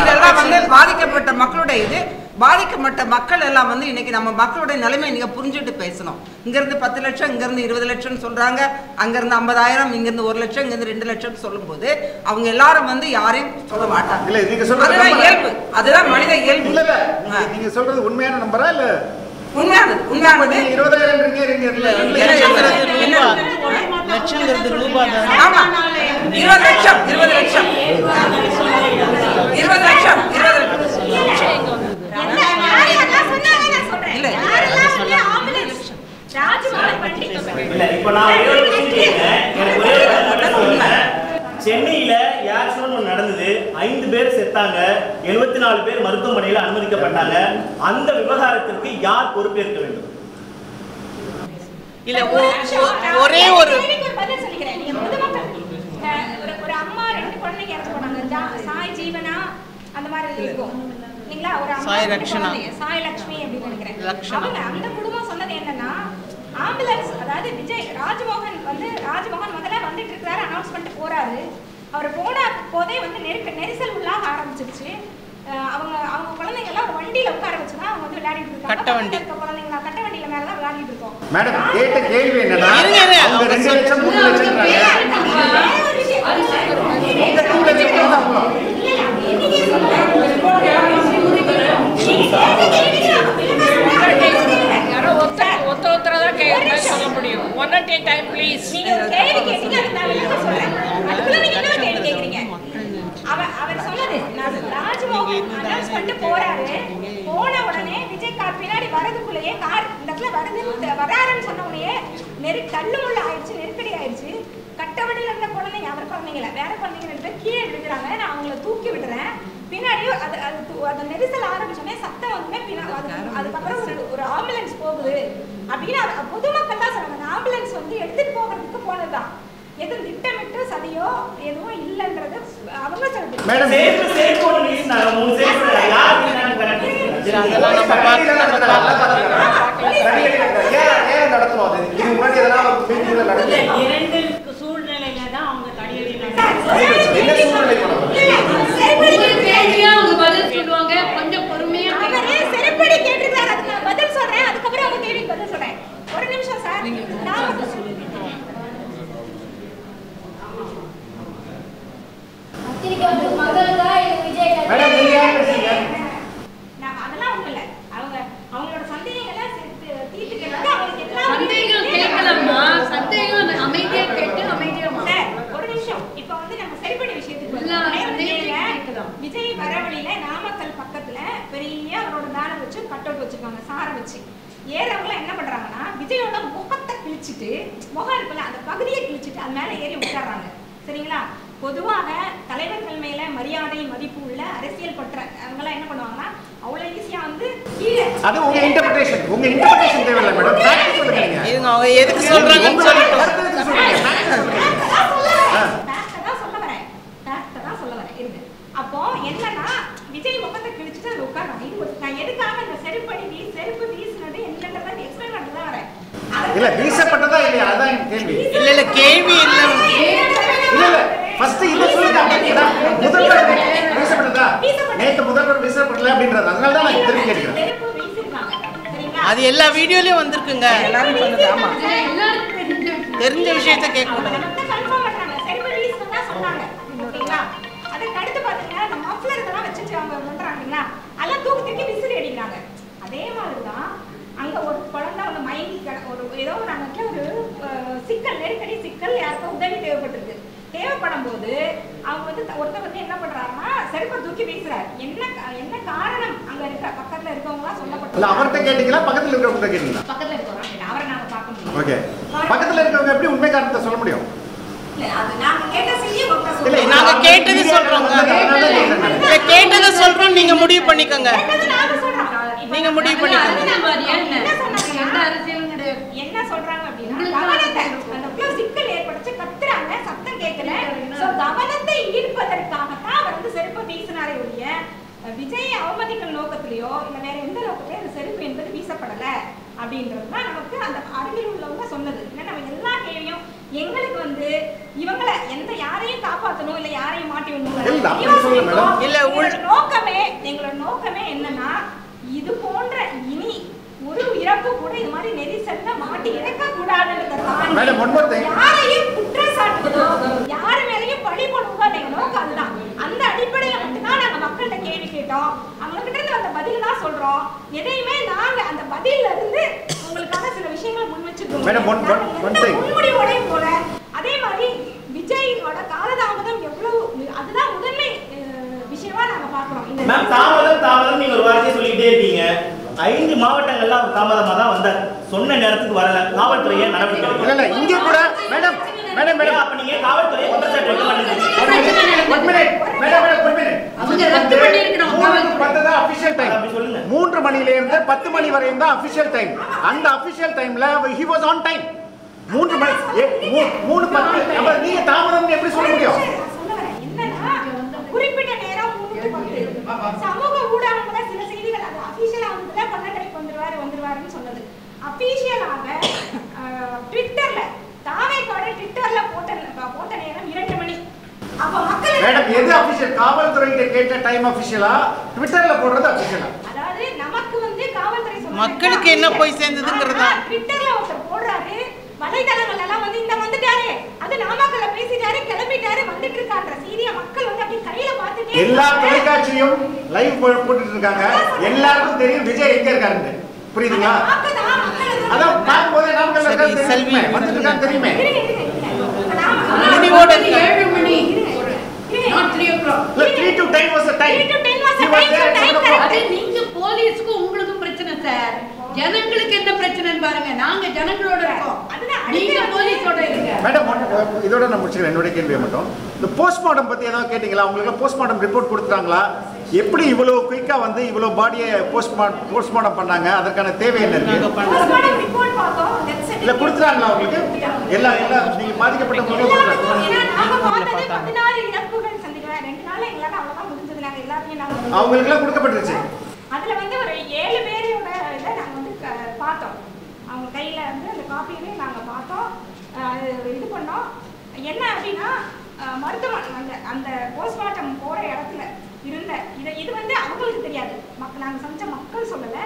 இதெல்லாம் வந்து பாதிக்கப்பட்ட மக்களுடைய இது. பாதிக்கப்பட்ட மக்கள் எல்லாம் வந்து இன்னைக்கு நம்ம மக்களுடைய நிலைமை நீங்க புரிஞ்சுட்டு பேசணும். இங்கிருந்து 10 லட்சம், இங்கிருந்து 20 லட்சம் சொல்றாங்க, அங்கிருந்து 50,000, இங்கிருந்து 1 லட்சம், இங்கிருந்து 2 லட்சம் சொல்லும் போது அவங்க எல்லாரும் வந்து யாரையும் சொல்ல மாட்டாங்க. அதுதான் இயல்பு, அதுதான் மனித இயல்பு. நீங்க சொல்றது உண்மையான நம்பரா இல்ல? உண்மையானது 20,000 லட்சங்கிறது ரூபாய் தான். ஆமா 20 லட்சம் 20 லட்சம் 20 லட்சம் 20 லட்சம் இல்ல சென்னையில ஆக்சிடென்ட் நடந்தது, 5 பேர் செத்தாங்க, 74 பேர் மருத்துவமனையில் அனுமதிக்கப்பட்டாங்க. அந்த விவகாரத்திற்கு யார் பொறுப்பேற்க வேண்டும்? இல்ல ஒரே ஒரு பதில் சொல்லிக்கிறேன். நீங்க பொதுமக்கள் ஒரு அம்மா 2 குழந்தைங்க இறந்து போனாங்க, சாய் ஜீவனா அந்த மாதிரி இருக்கும் இல்லைங்களா? ஒரு அம்மா சாய் லட்சுமி அப்படின்னு நினைக்கிறேன். அவங்க அந்த குடும்பம் சொன்னது என்னன்னா, ஆம்புலன்ஸ் அதாவது விஜய் ராஜ்மோகன் முதல்ல வந்துட்டு இருக்கிறாரு, அனௌன்ஸ் பண்ணிட்டு போறாரு. அவர் போன போதே வந்து நெரிசல் உள்ளாக ஆரம்பிச்சிருச்சு. அவங்க குழந்தைங்க எல்லாம் ஒரு வண்டியில உட்கார வச்சுதான் அவங்க வந்து விளையாடிட்டு இருக்காங்க. குழந்தைங்களா கட்ட வண்டியில மேலதான் விளையாடிட்டு இருக்கோம். மேடம் கேட்ட கேள்வி என்னன்னா, அவங்க 2 லட்சம் 3 லட்சம் சொல்ல முடியும். One at A time please. நீங்க கேள்வி கேட்டீங்க, நான் வெளியே சொல்றேன். அதுக்குள்ள நீங்க என்ன கேள்வி கேக்குறீங்க? அவர் சொன்னது ராஜ்மோகன் அனௌன்ஸ் பண்ணிட்டு போறாரு. போன உடனே விஜய் கார் பின்னாடி வரதுக்குள்ளேயே கார் இந்த இடத்துல வராருன்னு சொன்ன உடனே தள்ளுமுள்ள ஆயிடுச்சு, நெருக்கடி ஆயிடுச்சு. கட்டவண்டியில இருந்த குழந்தைங்க, அவர் குழந்தைங்கள வேற குழந்தைங்க 2 பேர் கீழே விழுகிறாங்க. நான் அவங்கள தூக்கி விடுறேன். பின்னாடியும் அது நெரிசல் ஆரம்பிச்சோடனே சத்தம் வந்து அதுக்கப்புறம் ஒரு ஆம்புலன்ஸ் போகுது அப்படின்னு பொதுமக்கள் தான் சொன்னாங்க. ஆம்புலன்ஸ் வந்து எடுத்துட்டு போகிறதுக்கு போனதுதான், எதுவும் திட்டமிட்டு சதியோ எதுவும் இல்லைன்றது அவங்க சொல்லுது. சூழ்நிலையில தான் அவங்க தடியடி சொல்லுவாங்க. கொஞ்சம் பொறுமையா செருப்படி கேட்டிருக்காரு, அதுக்கு நான் பதில் சொல்றேன். அதுக்கப்புறம் அவங்க கேள்விக்கு பதில் சொல்றேன். ஒரு நிமிஷம் சார். மட்டும் இல்ல அவங்களோட சந்தேகங்களை தீர்த்துக்கிறது அவங்களுக்கு எல்லாம் சந்தேகம் கேட்கலாமா? சந்தேகம் அமைதியா கேட்டு அமைதியா ஒரு நிமிஷம். இப்ப வந்து நம்ம சரிபடி விஷயத்துக்கு விஜய் வரவழியில நாமக்கல் பக்கத்துல பெரிய அவரோட பேனர் வச்சு கட் அவுட் வச்சிருக்காங்க சாரை வச்சு. ஏறவங்க என்ன பண்றாங்கன்னா விஜயோட முகத்தை கிழிச்சிட்டு, முகம் இருக்குல்ல அந்த பகுதியை கிழிச்சிட்டு அது மேல ஏறி உட்கார்றாங்க. சரிங்களா? பொதுவாக தலைவர்கள் மேல மரியாதை மதிப்பு உள்ள அரசியல் பற்ற அவங்களாம் என்ன பண்ணுவாங்கன்னா அவ்வளவு ஈஸியா வந்து கீழே அது உங்க இன்டர்பிரேஷன் தேவையில்லை மேடம். பிராக்டிஸ் பண்ணுங்க. இதுங்க அவங்க எதுக்கு சொல்றாங்கன்னு சொல்லிட்டு சொல்ல வரேன் இருங்க. அப்போ என்னன்னா விஜய் முகத்தை கிழிச்சிட்டு அது உட்கார்றாங்க. இது நான் எதுக்காக இந்த செருப்பு வீசினது என்னன்றதை எக்ஸ்பிளைன் பண்ண தான் வரேன். இல்ல வீசப்பட்டதா இல்லையா அதான் கேள்வி. இல்ல கேள்வி இல்ல ஃபர்ஸ்ட் இத சொல்லுங்க. முதல்வர் வீசப்பட்டதா? நேத்து முதல்வர் வீசப்படல அப்படின்றது. அதனால தான் நான் திருப்பி கேக்குறேன். செருப்பு வீசிருக்காங்க. சரிங்களா? அது எல்லா வீடியோலயும் வந்திருக்குங்க. எல்லாரும் சொன்னது ஆமா. தெரிஞ்ச விஷயத்தை கேட்கணும். கன்ஃபார்ம் பண்றாங்க. செருப்பு வீசினதா சொன்னாங்க. ஓகேங்களா? அதுக்கு அடுத்து பாத்தீங்கன்னா அந்த மஃப்ளர் இதெல்லாம் வச்சிட்டு அவங்க பண்றாங்கங்களா? அதெல்லாம் தூக்கி விசிறி அடிக்கிறாங்க. அதே மாதிரி தான் அங்க ஒரு குழந்தை வந்து மயங்கி ஒரு ஏதோ நமக்கு ஒரு சிக்கல் நெருக்கடி சிக்கல் யாருக்கும் உதவி தேவைப்படும் போது அவங்க வந்து ஒருத்தர் வந்து என்ன பண்றாங்கன்னா செருப்பை தூக்கி வீசுறாரு. என்ன காரணம் அங்க இருக்க பக்கத்துல இருக்கவங்க சொல்லப்பட்டது. இல்ல அவர்ட்ட கேட்டீங்களா பக்கத்துல இருக்கவங்க கேட்டீங்களா? பக்கத்துல இருக்கவங்க அவரை நாங்க பார்க்க முடியும். ஓகே. பக்கத்துல இருக்கவங்க எப்படி உண்மை காரணத்தை சொல்ல முடியும்? இல்ல அது நாங்க கேட்ட செய்தி இல்ல சொல்றோம். நாங்க கேட்டது சொல்றோம். இல்ல கேட்டத சொல்றோம். நீங்க முடிவு பண்ணிக்கங்க. நீங்க முடிவு பண்ணிக்கங்க. என்ன சொல்றாங்க அப்படின்னா அந்த சிக்கல் ஏற்படுச்சு கத்துறாங்க சத்தம் கேட்கல. சோ கவனத்தை ஈர்ப்பதற்காகத்தான் அவர் வந்து செருப்பு வீசினாரே ஒழிய விஜய் அவமதிக்கும் நோக்கத்திலேயோ இல்ல வேற எந்த நோக்கத்திலயோ அந்த செருப்பு என்பது வீசப்படல அப்படின்றதுதான் நமக்கு அந்த அருகில் உள்ளவங்க சொன்னது. ஏன்னா நம்ம எல்லா கேள்வியும் எங்களுக்கு வந்து இவங்களை யாரையும் காப்பாற்றணும் இல்ல யாரையும் மாட்டி விடணும் இல்ல எங்களோட நோக்கமே என்னன்னா இது போன்ற இனி ஒரு இறப்பு கூட இது மாதிரி நெரிசல்ல மாட்டி இறக்க கூடாதுன்றத யாரையும் குற்றம் சாட்டுவதோ யாரு மேலையும் பழி போடுவதோ எங்க நோக்கம் அதுதான். அந்த அடிப்படையில மட்டும்தான் நாங்க மக்கள்கிட்ட கேள்வி கேட்டோம். அவங்க கிட்ட இருந்து அந்த பதில் தான் சொல்றோம். எதையுமே நாங்க அந்த பதில இருந்து உங்களுக்கான சில விஷயங்கள் முன் வச்சிருக்கோம். முன்முடிவோடையும் போல அதே மாதிரி விஜயோட காலதாமதம் எவ்வளவு அதுதான் முதன்மை விஷயமா நாங்க பாக்குறோம். மேம் தாமதம் நீங்க ஒரு வார்த்தையை சொல்லிட்டே இருக்கீங்க. 5 மாவட்டங்கள்ல அவர் தாமதமா தான் வந்தார். சொன்ன நேரத்துக்கு வரல. காவல்துறையை நடவடிக்கை எடுக்கல. இல்ல இங்க கூட மேடம் அப்ப நீங்க காவல்துறையை குற்றச்சாட்டு வைக்க மாட்டீங்க. 3 மணில இருந்து 10 மணி வரையும் தான் அபிஷியல் டைம். அந்த அபிஷியல் டைம்ல he was on time. 3 மணி 3:10 நீங்க தாமதம் எப்படி சொல்ல முடியும்? குறிப்பிட்ட நேரம் 3:10 சமூக ஊடகங்கள்ல சில செய்திகள் அது அபிஷியலா வந்ததுல 12:00க்கு வந்துருவாருன்னு சொன்னது. அபிஷியலாக ட்விட்டர்ல தாவேக்கோட ட்விட்டர்ல போட்ட நேரம் 2 மணி. அப்ப மக்கள் மேடம் எது அபிஷியல்? காவல்துறையிட்ட கேட்ட டைம் அபிஷியலா ட்விட்டர்ல போடுறது அபிஷியலா? அதாவது நமக்கு வந்து காவல்துறை சொல்றாங்க மக்களுக்கு என்ன போய் சேர்ந்ததுங்கறத ட்விட்டர்ல ஒருத்தர் போடுறாரு. வலைதளங்கள் எல்லாம் வந்து இந்த வந்துட்டாரு அது நாமக்கல்ல பேசிட்டாரு கிளம்பிட்டாரு வந்துட்டு இருக்கான்ற செய்தியை மக்கள் வந்து அப்படி கையில பார்த்துட்டே எல்லா தொலைக்காட்சியும் லைவ் போட்டுட்டு இருக்காங்க. எல்லாருக்கும் தெரியும் விஜய் எங்க இருக்காருன்னு. புரியுதுங்களா? அதான் பாக்கும்போது நாமக்கல்ல இருக்காரு செல்வி வந்துட்டு இருக்காரு தெரியுமே. முடிவோட 7 மணி not 3 o'clock. 3 to 10 was the time. 3 to 10 was the time. அது நீங்க போலீஸ்க்கு உங்களுக்கும் பிரச்சனை சார். ஜனங்களுக்கு என்ன பிரச்சனைன்னு பாருங்க. நாங்க ஜனங்களோட இருக்கோம். நீங்க போலீஸோட இருங்க. மேடம் இதோட நான் முடிச்சுக்கிறேன் என்னோட கேள்வியை மட்டும். இந்த போஸ்ட்மார்ட்டம் பத்தி ஏதாவது கேட்டீங்களா? உங்களுக்கு போஸ்ட்மார்ட்டம் ரிப்போர்ட் கொடுத்துட்டாங்களா? எப்படி இவ்வளவு குயிக்கா வந்து இவ்வளவு பாடியை போஸ்ட்மார்ட்டம் பண்ணாங்க? அதற்கான தேவை என்ன இருக்கு? போஸ்ட்மார்ட்டம் ரிப்போர்ட் பார்த்தோம். இல்ல கொடுத்துறாங்களா உங்களுக்கு? எல்லா நீங்க பாதிக்கப்பட்டவங்க கொடுத்துறாங்க. நாங்க பார்த்தது 16 இறப்புகள் சந்திக்கிறோம். 2 நாள்ல எங்களால அவ்வளவுதான் முடிஞ்சது. நாங்க எல்லாரையும் அவங்களுக்கு எல்லாம் கொடுக்கப்பட்டுருச்சு. அதுல வந்து ஒரு 7 பேரோட இதை நாங்க வந்து பார்த்தோம். அவங்க கையில வந்து அந்த காப்பியவே நாங்க பார்த்தோம். இது பண்ணோம். என்ன அப்படின்னா மருத்துவமனை அந்த போஸ்ட்மார்ட்டம் போற இடத்துல இருந்த இது வந்து அவங்களுக்கு தெரியாது. நாங்க சமைச்ச மக்கள் சொல்லல.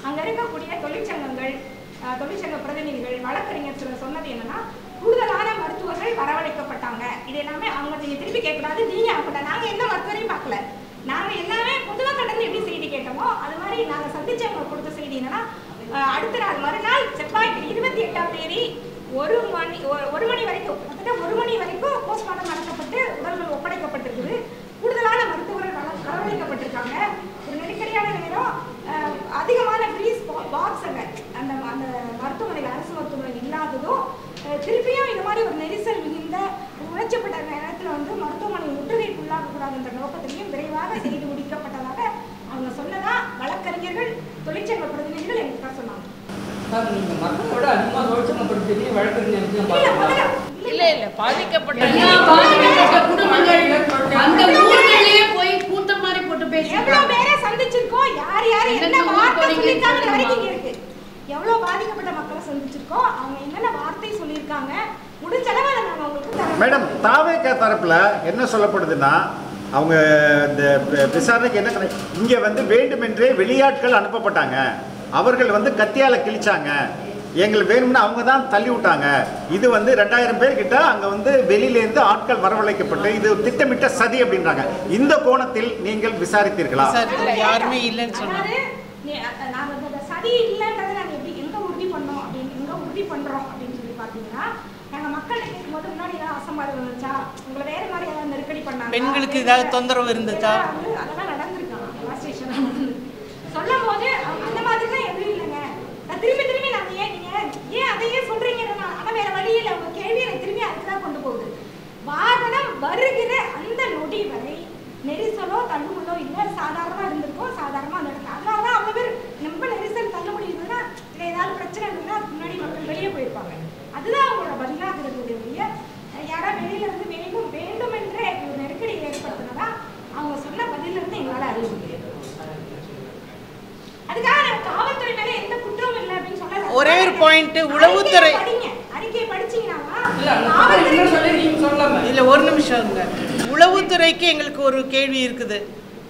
அங்க இருக்கக்கூடிய தொழிற்சங்க பிரதிநிதிகள் வழக்கறிஞர் சிலர் சொன்னது என்னன்னா கூடுதலான மருத்துவர்கள் வரவழைக்கப்பட்டாங்க. இது எல்லாமே அவங்க நீங்க திருப்பி கேட்கக்கூடாது. நீங்க அப்ப நாங்க எந்த மருத்துவரையும் பார்க்கல. நாங்க எல்லாமே பொதுமக்களிடம் எப்படி செய்தி கேட்டோமோ அது மாதிரி நாங்கள் சந்திச்சவங்க கொடுத்த செய்தி என்னன்னா அடுத்த நாள் மறுநாள் செவ்வாய் 28ஆம் தேதி 1 மணி வரைக்கும் கிட்டத்தட்ட 1 மணி வரைக்கும் போஸ்ட்மார்ட்டம் நடத்தப்பட்டு உடல்கள் ஒப்படைக்கப்பட்டிருக்குது. கூடுதலான மருத்துவர்கள் வரவழைக்கப்பட்டிருக்காங்க. ஒரு நெருக்கடியான நேரம் அதிகமான ஃப்ரீஸ் பாக்ஸுங்க அந்த அந்த மருத்துவமனையில் அரசு மருத்துவமனை இல்லாததும் திருப்பியும் இந்த மாதிரி ஒரு நெரிசல் மிகுந்த உழைச்சப்பட்ட நேரத்தில் வந்து மருத்துவமனை முற்றுகைக்குள்ளாகக்கூடாது என்ற நோக்கத்திலையும் விரைவாக செய்து முடிக்கப்பட்டதாக அவங்க சொன்னதா வழக்கறிஞர்கள் தொழிற்சங்க பிரதிநிதிகள் எங்களுக்கு தான் சொன்னாங்க. மக்களோட அதிகமாக தொழிற்சங்கப்படுத்தி வழக்கறிஞர்கள் இல்ல பாதிக்கப்பட்ட அந்த ஊர்லயே போய் கூட்டம் மாதிரி போட்டு பேசி எவ்வளவு பேரை சந்திச்சிருக்கோம், யார் யார் என்ன வார்த்தை சொல்லிருக்காங்க வரைக்கும் இங்க இருக்கு. எவ்வளவு பாதிக்கப்பட்ட மக்களை சந்திச்சிருக்கோம், அவங்க என்னென்ன வார்த்தை சொல்லியிருக்காங்க, முடிஞ்ச அளவு நாங்கள் உங்களுக்கு தரோம். மேடம், தாவேகா தரப்புல என்ன சொல்லப்படுதுன்னா அவங்க இந்த விசாரணைக்கு என்ன இங்கே வந்து வேண்டுமென்றே வெளியாட்கள் அனுப்பப்பட்டாங்க, அவர்கள் வந்து கத்தியால கிழிச்சாங்க, எங்களுக்கு வேணும்னு அவங்க தான் தள்ளி விட்டாங்க. இது வந்து 2000 பேர் கிட்ட அங்கே வந்து வெளியிலேருந்து ஆட்கள் வரவழைக்கப்பட்டு இது திட்டமிட்ட சதி அப்படின்றாங்க. இந்த கோணத்தில் நீங்கள் விசாரித்தீர்களா? யாருமே இல்லைன்னு சொன்னாங்க. நாங்கள் சதி இல்லைன்றதை நாங்கள் எப்படி எங்கே உறுதி பண்ணோம் அப்படின்னு எங்கே உறுதி பண்ணுறோம் அப்படின்னு சொல்லி பார்த்தீங்கன்னா நாங்கள் மக்கள் கேட்கும் போது முன்னாடி ஏதாவது அசம்பாவிதம் இருந்துச்சா, உங்களை வேறு மாதிரி ஏதாவது நெருக்கடி பண்ணாங்க, பெண்களுக்கு ஏதாவது தொந்தரவு இருந்துச்சா, அதெல்லாம் நடந்திருக்காங்க ஸ்டேஷன் சொல்லும் போது அந்த மாதிரிலாம் எதுவும் இல்லைங்க. திரும்பி திரும்பி நாங்கள் ஏன் அதையே சொல்றீங்கன்னா ஆனால் வேற வழியில் அவங்க கேள்வி எனக்கு திரும்பி அதுக்கு தான் கொண்டு போகுது. வாகனம் வருகிற அந்த நொடி வரை நெரிசலோ தள்ளுமுள்ளோ இல்லை, சாதாரணமாக இருந்திருக்கோம், சாதாரணமாக அந்த இடத்துல அதனால தான் அவ்வளோ பேர் ரொம்ப நெரிசல் தள்ளுமுடி இருந்ததுன்னா இல்லை ஏதாவது பிரச்சனை இருந்ததுன்னா முன்னாடி மக்கள் வெளியே போயிருப்பாங்க. அதுதான் அவங்களோட பதிலாக இருக்கிறதுடைய யாராவது வெளியில இருந்து வேண்டும் என்றே ஒரு நெருக்கடி ஏற்படுத்தினதா அவங்க சொன்ன பதிலிருந்து எங்களால் அறிய முடியாது. அதுக்காக காவல்துறை மேல எந்த குற்றமும் இல்லை அப்படின்னு சொன்னா ஒரே ஒரு பாயிண்ட், உளவுத்துறை அறிக்கையை படிச்சீங்கன்னா இல்லை ஒரு நிமிஷம், உளவுத்துறைக்கு எங்களுக்கு ஒரு கேள்வி இருக்குது.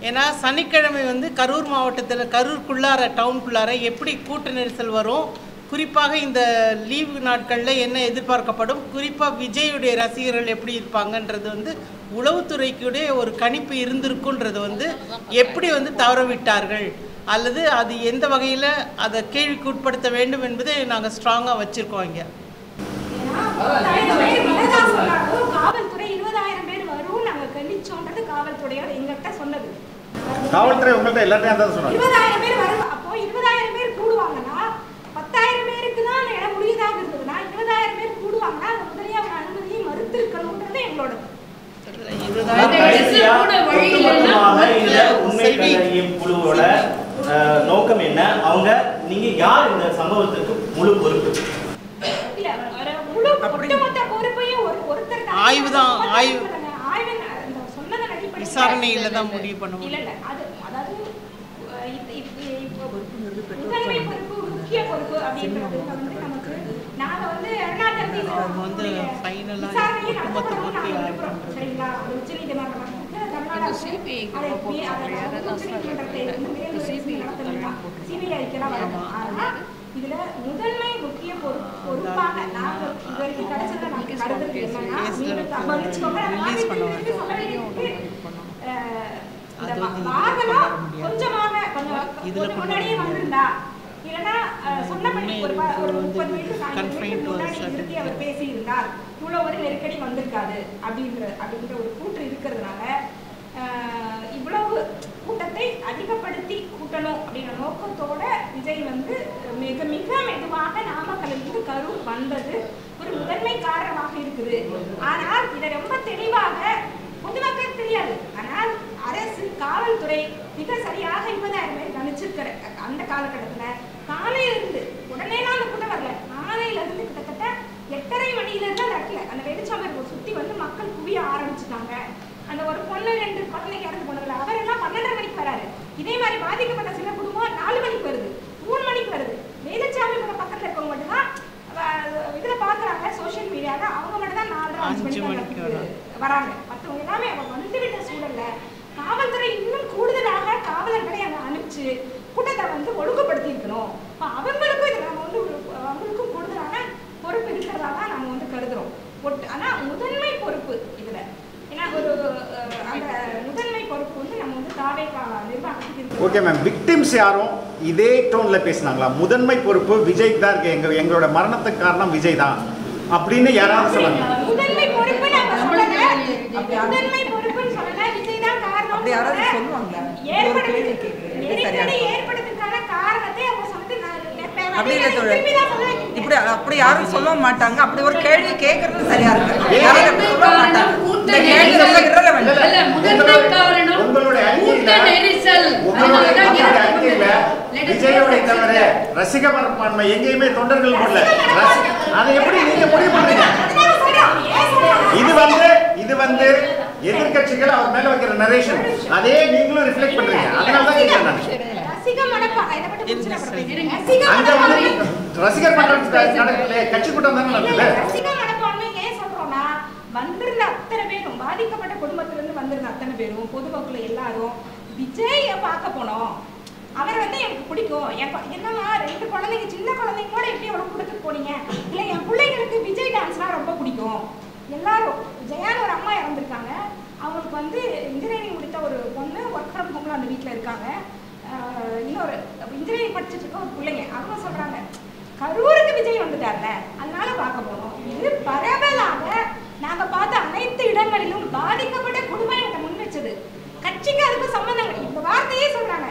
ஏன்னா சனிக்கிழமை வந்து கரூர் மாவட்டத்தில் கரூருக்குள்ளார டவுனுக்குள்ளார எப்படி கூட்ட நெரிசல் வரும், குறிப்பாக இந்த லீவு நாட்களில் என்ன எதிர்பார்க்கப்படும், குறிப்பாக விஜயுடைய ரசிகர்கள் எப்படி இருப்பாங்கன்றது வந்து உளவுத்துறைக்குடைய ஒரு கணிப்பு இருந்திருக்குன்றது வந்து எப்படி வந்து தவறவிட்டார்கள் அல்லது அது எந்த வகையில் அதை கேள்விக்கு உட்படுத்த வேண்டும் என்பதை நாங்கள் ஸ்ட்ராங்காக வச்சுருக்கோம். இங்கே காவல்துறை 20,000 பேர் வரும் நாங்கள் கணிச்சோன்றது காவல்துறையோட எங்கள்கிட்ட சொன்னது. காவல்துறை உங்கள்கிட்ட எல்லாத்தையும் தான் சொன்னாங்க 20,000 பேர் வரும். அப்போ 20,000 பேர் கூடுவாங்கன்னா 10,000 பேருக்கு தான் அந்த இடம் முடியதாக இருந்ததுன்னா 20,000 பேர் கூடுவாங்கன்னா அந்த முதலிய அவங்க அனுமதியை மறுத்திருக்கணும்ன்றது எங்களோட குழுவோட நோக்கம் என்ன, அவங்க நீங்க யார் இந்த சம்பவத்துக்கு முழு பொறுப்பு? ஆய்வுதான், விசாரணையில தான் முடிவு பண்ண முடியும். முதன்மை பொறுப்பு முக்கிய பொறுப்பு அப்படின்றது வந்து நமக்கு நாங்க வந்து விசாரணையை நடத்தணும் சரிங்களா. உச்சநீதிமன்றம் இதுல முதன்மை முக்கிய பொறுப்பாக நாங்க இதுவரைக்கும் கிடைச்சதை நமக்கு கருதுறது என்னன்னா வாகனம் கொஞ்சமாக கொஞ்சம் முன்னாடியே வந்திருந்தா இல்லைன்னா சொன்னபடி ஒரு 30 மீட்டர் முன்னாடி நிறுத்தி அவர் பேசியிருந்தால் இவ்வளோ ஒரு நெருக்கடி வந்திருக்காது அப்படின்ற ஒரு கூற்று இருக்கிறதுனால இவ்வளவு கூட்டத்தை அதிகப்படுத்தி கூட்டணும் அப்படின்ற நோக்கத்தோட விஜய் வந்து மிக மிக மெதுவாக நாமக்கல்லிருந்து கரூர் வந்தது ஒரு முதன்மை காரணமாக இருக்குது. ஆனால் இதை ரொம்ப தெளிவாக பொதுமக்கள் தெரியாது. ஆனால் அரசு காவல்துறை மிக சரியாக 20,000 பேர் கணிச்சிருக்கிற அந்த காலகட்டத்தில் காலையிலிருந்து உடனே அந்த கூட்டம் வரல, காலையிலிருந்து கிட்டத்தட்ட 8:30 மணியிலிருந்து அந்த இடத்துல அந்த வெளிச்சாமரை சுற்றி வந்து மக்கள் குவிய ஆரம்பிச்சுட்டாங்க. அந்த ஒரு பொண்ணு 2 குழந்தைக்கு இறந்து போனதில்ல, அவர் எல்லாம் 12:30 மணிக்கு வராரு. இதே மாதிரி பாதிக்கப்பட்ட சில குடும்பம் 4 மணிக்கு வருது, 3 மணிக்கு வருது. வேலுச்சாமி கூட பக்கத்தில் இருக்கவங்க மட்டும்தான் இதில் பார்க்குறாங்க சோஷியல் மீடியாவில், அவங்க மட்டும் தான் 4:30 மணிக்கு வராங்க. மற்றவங்க எல்லாமே அவங்க வந்துவிட்ட சூழல்ல காவல்துறை இன்னும் கூடுதலாக காவலர்களை அங்கே அனுப்பிச்சு கூட்டத்தை வந்து ஒழுங்குபடுத்தி இருக்கணும். இப்போ அவங்களுக்கும் இதில் நம்ம வந்து அவங்களுக்கும் கூடுதலான பொறுப்பு இருக்கிறதா தான் நம்ம வந்து கருதுறோம். ஆனால் முதன்மை பொறுப்பு இதில் ஏன்னா ஒரு அந்த முதன்மை பொறுப்பு ஓகே மேம், விக்டிம்ஸ் யாரும் இதே டோன்ல பேசினாங்களா? முதன்மை பொறுப்பு விஜய்க்கு தான் இருக்கு, எங்களோட மரணத்துக்கு காரணம் விஜய் தான் அப்படின்னு யாராவது சொன்னாங்க? முதன்மை பொறுப்பு நாங்க சொல்லல, முதன்மை பொறுப்புன்னு சொல்லல, விஜய் தான் காரணம். அப்படி யாராவது சொல்லுவாங்க? ஏற்படுறதுக்கான காரணத்தை அவங்க சொல்லிட்டு அப்படி இல்லை தோழர், இப்படி அப்படி யாரும் சொல்ல மாட்டாங்க. அப்படி ஒரு கேள்வி கேட்கறது சரியா இருக்கு. யாரும் அப்படி சொல்ல மாட்டாங்க. இந்த கேள்வி ரொம்ப irrelevant. முதன்மை காரணம் கூட்ட நெரிசல். விஜயோட தவிர ரசிக மனப்பான்மை எங்கேயுமே தொண்டர்கள் போடல. அதை எப்படி நீங்க முடிவு பண்றீங்க? இது வந்து எதிர்க்கட்சிகள் அவர் மேல வைக்கிற நரேஷன், அதே நீங்களும் ரிஃப்ளெக்ட் பண்றீங்க. அதனால தான் கேட்கிறேன் நான். ரசிகர் மன்றம் நடக்கல, கட்சி கூட்டம் தானே நடக்குது. ரசிகர் மனப்பான்மை ஏன் சொல்றோம்னா, வந்திருந்த அத்தனை பேரும், பாதிக்கப்பட்ட குடும்பத்துல இருந்து வந்திருந்த அத்தனை பேரும், பொதுமக்கள் எல்லாரும் விஜய பார்க்க போனோம். அவர் வந்து எனக்கு பிடிக்கும். என்னன்னா 2 குழந்தைங்க, சின்ன குழந்தைங்க கூட எப்படி அவ்வளவு கொடுத்துட்டு போனீங்க? இல்ல என் பிள்ளைங்களுக்கு விஜய் டான்ஸ்னா ரொம்ப பிடிக்கும். எல்லாரும் ஜெயான் ஒரு அம்மா இறந்துருக்காங்க. அவங்களுக்கு வந்து இன்ஜினியரிங் முடித்த ஒரு பொண்ணு ஒர்க் ஃப்ரம் ஹோம்ல அந்த வீட்டில் இருக்காங்க. இன்னொரு இன்ஜினியரிங் படிச்சுட்டு இருக்க ஒரு பிள்ளைங்க, அவங்க சொல்றாங்க கரூருக்கு விஜய் வந்துட்டார்ல, அதனால பார்க்க போனோம். இது பரவலாக நாங்க பார்த்த அனைத்து இடங்களிலும் பாதிக்கப்பட்ட குடும்பம் எங்களை முன் வச்சது. கட்சிக்கு அதுக்கும் சம்பந்தம், இந்த வார்த்தையே சொல்றாங்க,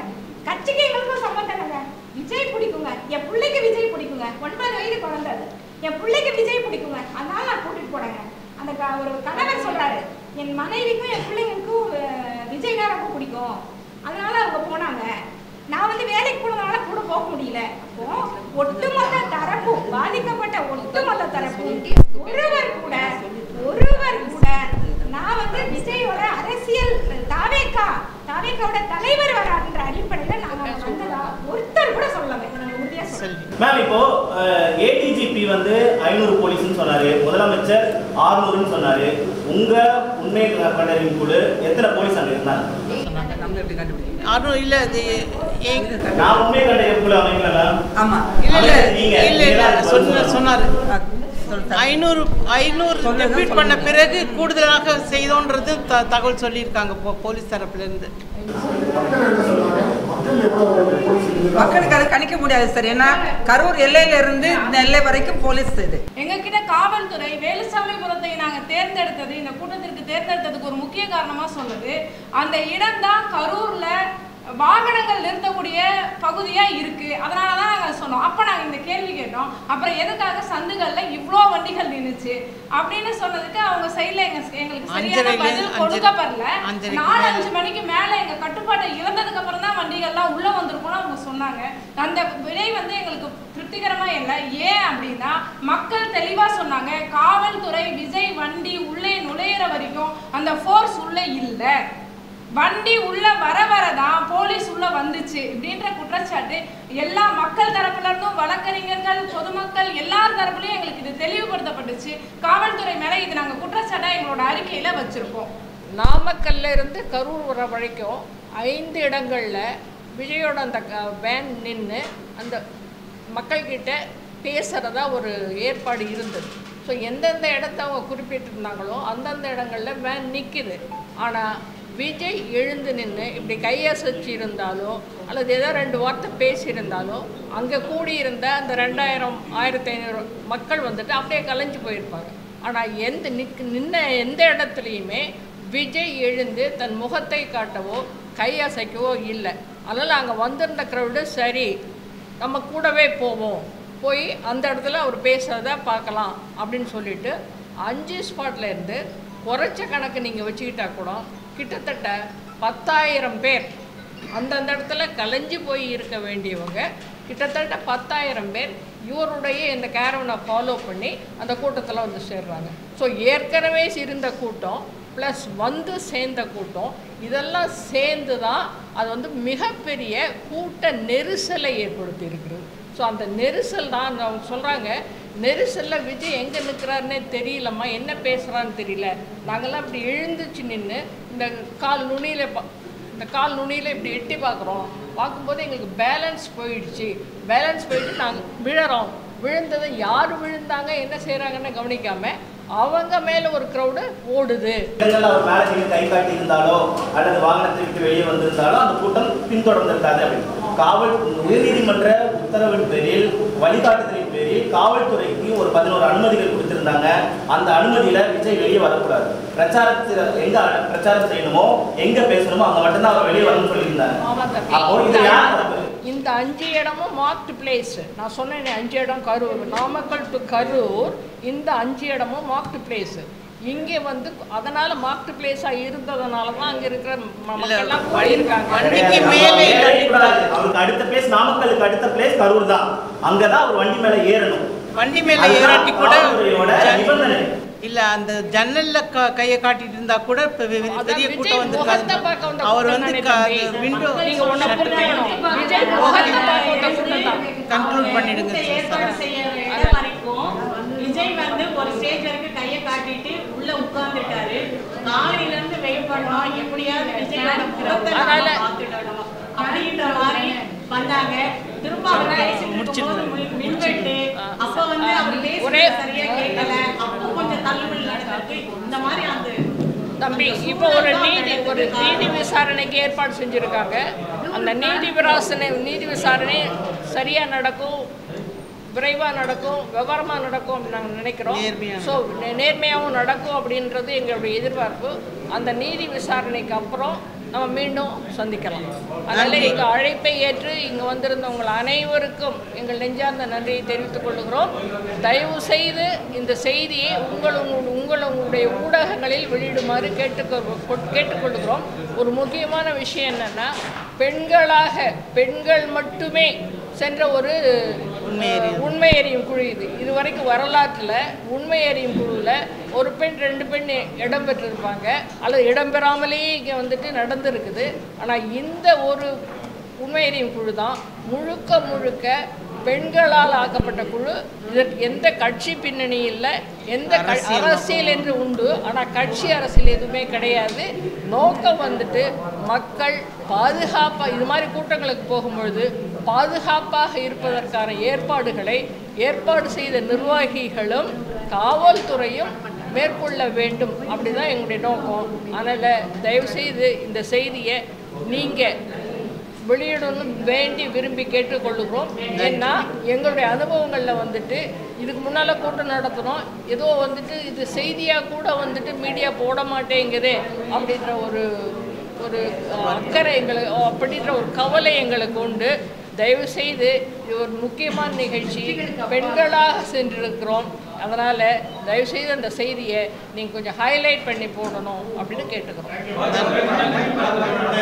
கட்சிக்கு எங்களுக்கும் சம்பந்தம் இல்லைங்க. விஜய் பிடிக்குங்க, என் பிள்ளைக்கு விஜய் பிடிக்குங்க. 9 வயது குழந்தை அது, என் பிள்ளைக்கு விஜய் பிடிக்குங்க, அதனால நான் கூட்டிட்டு போனேங்க. அந்த ஒரு கணவர் சொல்றாரு, என் மனைவிக்கும் என் பிள்ளைங்களுக்கும் விஜய்னா ரொம்ப பிடிக்கும், அதனால அவங்க போனாங்க. நான் வந்து வேலைக்கு போனதுனால கூட போக முடியல. அப்போ ஒட்டுமொத்த தரப்பும், பாதிக்கப்பட்ட ஒட்டுமொத்த தரப்பும் ஒருவர் கூட நான் வந்து விஜயோட அரசியல் தாவேக்காவோட தலைவர் வராதுன்ற அடிப்படையில நாங்க வந்ததா ஒருத்தர் கூட சொல்லல. உறுதியா சொல்றேன் மேம். இப்போ ஏடிஜிபி வந்து 500 போலீஸ்னு சொன்னாரு, முதலமைச்சர் 600ன்னு சொன்னாரு. உங்க உண்மை கண்டறியும் குழு எத்தனை போலீஸ் அங்க இருந்தாங்க? இல்ல நான் உண்மை கண்டறியும் குழு அமைக்கல மேம். ஆமா, இல்ல சொன்னாரு 500 டெபியூட் பண்ண பிறகு கூடுதலாக செய்தோன்றது தகவல் சொல்லியிருக்காங்க போலீஸ் தரப்புல இருந்து. மக்களுக்கு அதை கணிக்க முடியாது சார். ஏன்னா கரூர் எல்லையில இருந்து நெல்லை வரைக்கும் போலீஸ் இது. எங்க கிட்ட காவல்துறை வேலுசாமிபுரத்தை நாங்க தேர்ந்தெடுத்தது, இந்த கூட்டத்திற்கு தேர்ந்தெடுத்ததுக்கு ஒரு முக்கிய காரணமா சொன்னது, அந்த இடம் தான் கரூர்ல வாகனங்கள் நிறுத்தக்கூடிய பகுதியா இருக்கு. அதனாலதான் நாங்க சொன்னோம். அப்ப நாங்க இந்த கேள்வி கேட்டோம், அப்புறம் எதுக்காக சந்துகள்ல இவ்வளோ வண்டிகள் நின்னுச்சு அப்படின்னு சொன்னதுக்கு அவங்க சைட்ல எங்களுக்கு சரியான பதில் கொடுக்கப்படல. 4-5 மணிக்கு மேல எங்க கட்டுப்பாட்டை இழந்ததுக்கு அப்புறம் தான் வண்டிகள்லாம் உள்ள வந்திருக்கும்னு அவங்க சொன்னாங்க. அந்த விலை வந்து எங்களுக்கு திருப்திகரமா இல்லை. ஏன் அப்படின்னா மக்கள் தெளிவா சொன்னாங்க, காவல்துறை விஜய் வண்டி உள்ளே நுழையிற வரைக்கும் அந்த ஃபோர்ஸ் உள்ள இல்லை, வண்டி உள்ள வரதான் போலீஸ் உள்ள வந்துச்சு இப்படின்ற குற்றச்சாட்டு எல்லா மக்கள் தரப்புல இருந்தும், வழக்கறிஞர்கள், பொதுமக்கள் எல்லார் தரப்புலையும் எங்களுக்கு இது தெளிவுபடுத்தப்பட்டுச்சு. காவல்துறை மேல இது நாங்க குற்றச்சாட்டா எங்களோட அறிக்கையில வச்சிருக்கோம். நாமக்கல்ல இருந்து கரூர் வர வரைக்கும் 5 இடங்கள்ல விஜயோட அந்த வேன் நின்று அந்த மக்கள்கிட்ட பேசுறதா ஒரு ஏற்பாடு இருந்தது. ஸோ எந்தெந்த இடத்த அவங்க குறிப்பிட்டிருந்தாங்களோ அந்தந்த இடங்களில் வேன் நிற்குது. ஆனால் விஜய் எழுந்து நின்று இப்படி கையசைச்சு இருந்தாலோ அல்லது ஏதோ 2 வார்த்தை பேசியிருந்தாலோ அங்கே கூடியிருந்த அந்த 2000-1500 மக்கள் வந்துட்டு அப்படியே கலைஞ்சு போயிருப்பாங்க. ஆனால் நின்ன எந்த இடத்துலையுமே விஜய் எழுந்து தன் முகத்தை காட்டவோ கையசைக்கவோ இல்லை. அதனால் அங்கே வந்திருந்த க்ரௌடு சரி நம்ம கூடவே போய் அந்த இடத்துல அவர் பேசுறத பார்க்கலாம் அப்படின்னு சொல்லிட்டு 5 ஸ்பாட்ல இருந்து குறைச்ச கணக்கு நீங்கள் வச்சுக்கிட்டா கூட கிட்டத்தட்ட 10,000 பேர் அந்தந்த இடத்துல கலைஞ்சு போய் இருக்க வேண்டியவங்க கிட்டத்தட்ட 10,000 பேர் இவருடைய இந்த கேரவனை ஃபாலோ பண்ணி அந்த கூட்டத்தில் வந்து சேர்றாங்க. ஸோ ஏற்கனவே இருந்த கூட்டம் ப்ளஸ் வந்து சேர்ந்த கூட்டம் இதெல்லாம் சேர்ந்து தான் அது வந்து மிகப்பெரிய கூட்ட நெரிசலை ஏற்படுத்தி இருக்கிறது. ஸோ அந்த நெரிசல் தான் அவங்க சொல்கிறாங்க, நெரிசலில் விஜய் எங்கே நிற்கிறாருன்னே தெரியலம்மா, என்ன பேசுகிறான்னு தெரியல, நாங்கள்லாம் இப்படி எழுந்துச்சு நின்று இந்த கால் நுனியில் இப்படி எட்டி பார்க்கும்போது எங்களுக்கு பேலன்ஸ் போயிட்டு நாங்கள் விழுந்ததை யார் விழுந்தாங்க என்ன செய்கிறாங்கன்னு கவனிக்காமல் அவங்க மேலே ஒரு க்ரௌடு ஓடுது. அவர் மேலே நீங்கள் கை காட்டி இருந்தாலோ அல்லது வாகனத்தை விட்டு வெளியே வந்திருந்தாலோ அந்த கூட்டம் பின்தொடர்ந்திருக்காது அப்படின்னு காவல் உயர்நீதிமன்ற உத்தரவின் பேரில் வழிகாட்டுதலின் பேரில் காவல்துறைக்கு ஒரு 11 அனுமதிகள் கொடுத்திருந்தாங்க. அந்த அனுமதியில விஜய் வெளியே வரக்கூடாது, பிரச்சாரத்தில் எங்க பிரச்சாரம் செய்யணுமோ எங்க பேசணுமோ அங்க மட்டும்தான் அவர் வெளியே வரணும்னு சொல்லியிருந்தாங்க. அப்போ இது யார் தப்பு? இந்த 5 இடமும் மார்க்டு பிளேஸ். நான் சொன்னேன் 5 இடம் கரூர், நாமக்கல் டு கரூர், இந்த 5 இடமும் மார்க்டு பிளேஸ். இங்கே வந்து அதனால மார்க்டு பிளேஸா இருந்ததனால தான் அங்க இருக்கிற மக்கள்லாம் போயிருக்காங்க. அவருக்கு அடுத்த பிளேஸ் நாமக்கலுக்கு அடுத்த பிளேஸ் கரூர் தான். அங்கதான் அவர் வண்டி மேல ஏறணும். வண்டி மேல ஏறாட்டி கூட நிபந்தனை இல்ல, அந்த ஜன்னல்ல கையை காட்டிட்டு இருந்தா கூட பெரிய கூட்டம் வந்திருக்காது. அவர் வந்து விண்டோ கன்க்ளூட் பண்ணிடுங்க. விஜய் வந்து ஒரு ஸ்டேஜ் வரைக்கும் கையை காட்டிட்டு உள்ள உட்கார்ந்துட்டாரு. காலையில இருந்து வெயிட் பண்ணோம், எப்படியாவது விஜயோட முகத்தை பார்த்துடணும் அப்படின்ற மாதிரி வந்தாங்க. திரும்ப மின்வெட்டு, அப்ப வந்து அவர் பேசுறது சரியா கேட்கல, அப்போ கொஞ்சம் தள்ளுபடி நடந்திருக்கு. இந்த மாதிரி அந்த தம்பி இப்போ ஒரு நீதி விசாரணைக்கு ஏற்பாடு செஞ்சுருக்காங்க. அந்த நீதி விசாரணை சரியாக நடக்கும், விரைவாக நடக்கும், விவரமாக நடக்கும் அப்படின்னு நாங்கள் நினைக்கிறோம். ஸோ நேர்மையாகவும் நடக்கும் அப்படின்றது எங்களுடைய எதிர்பார்ப்பு. அந்த நீதி விசாரணைக்கு அப்புறம் நம்ம மீண்டும் சந்திக்கலாம். அதனால் எங்கள் அழைப்பை ஏற்று இங்கே வந்திருந்தவங்கள் அனைவருக்கும் எங்கள் நெஞ்சார்ந்த நன்றியை தெரிவித்துக் கொள்கிறோம். தயவு செய்து இந்த செய்தியை உங்களுடைய ஊடகங்களில் வெளியிடுமாறு கேட்டுக்கொள்கிறோம். ஒரு முக்கியமான விஷயம் என்னென்னா, பெண்கள் மட்டுமே சென்ற ஒரு உண்மை எறியும் குழு இது வரைக்கும் வரலாற்றில் உண்மை எறியும் குழுவில் ஒரு பெண் 2 பெண் இடம் பெற்றிருப்பாங்க, அல்லது இடம்பெறாமலேயே இங்கே வந்துட்டு நடந்திருக்குது. ஆனால் இந்த ஒரு உண்மை எறியும் குழு தான் முழுக்க பெண்களால் ஆக்கப்பட்ட குழு. இதற்கு எந்த கட்சி பின்னணி இல்லை, எந்த அரசியல் என்று உண்டு, ஆனால் கட்சி அரசியல் எதுவுமே கிடையாது. நோக்கம் வந்துட்டு மக்கள் பாதுகாப்பாக இது மாதிரி கூட்டங்களுக்கு போகும்பொழுது பாதுகாப்பாக இருப்பதற்கான ஏற்பாடு செய்த நிர்வாகிகளும் காவல்துறையும் மேற்கொள்ள வேண்டும். அப்படிதான் எங்களுடைய நோக்கம். அதனால் தயவுசெய்து இந்த செய்தியை நீங்கள் வெளியிடணும் விரும்பி கேட்டுக்கொள்ளுகிறோம். ஏன்னா எங்களுடைய அனுபவங்களில் வந்துட்டு இதுக்கு முன்னால் கூட்டம் நடத்தணும், ஏதோ வந்துட்டு இது செய்தியாக கூட வந்துட்டு மீடியா போட மாட்டேங்குது அப்படின்ற ஒரு அக்கறை எங்களுக்கு, அப்படின்ற ஒரு கவலை எங்களுக்கு உண்டு. தயவுசெய்து இது ஒரு முக்கியமான நிகழ்ச்சி, பெண்களாக சென்றிருக்கிறோம். அதனால் தயவுசெய்து அந்த செய்தியை நீங்கள் கொஞ்சம் ஹைலைட் பண்ணி போடணும் அப்படின்னு கேட்டுக்கிறோம்.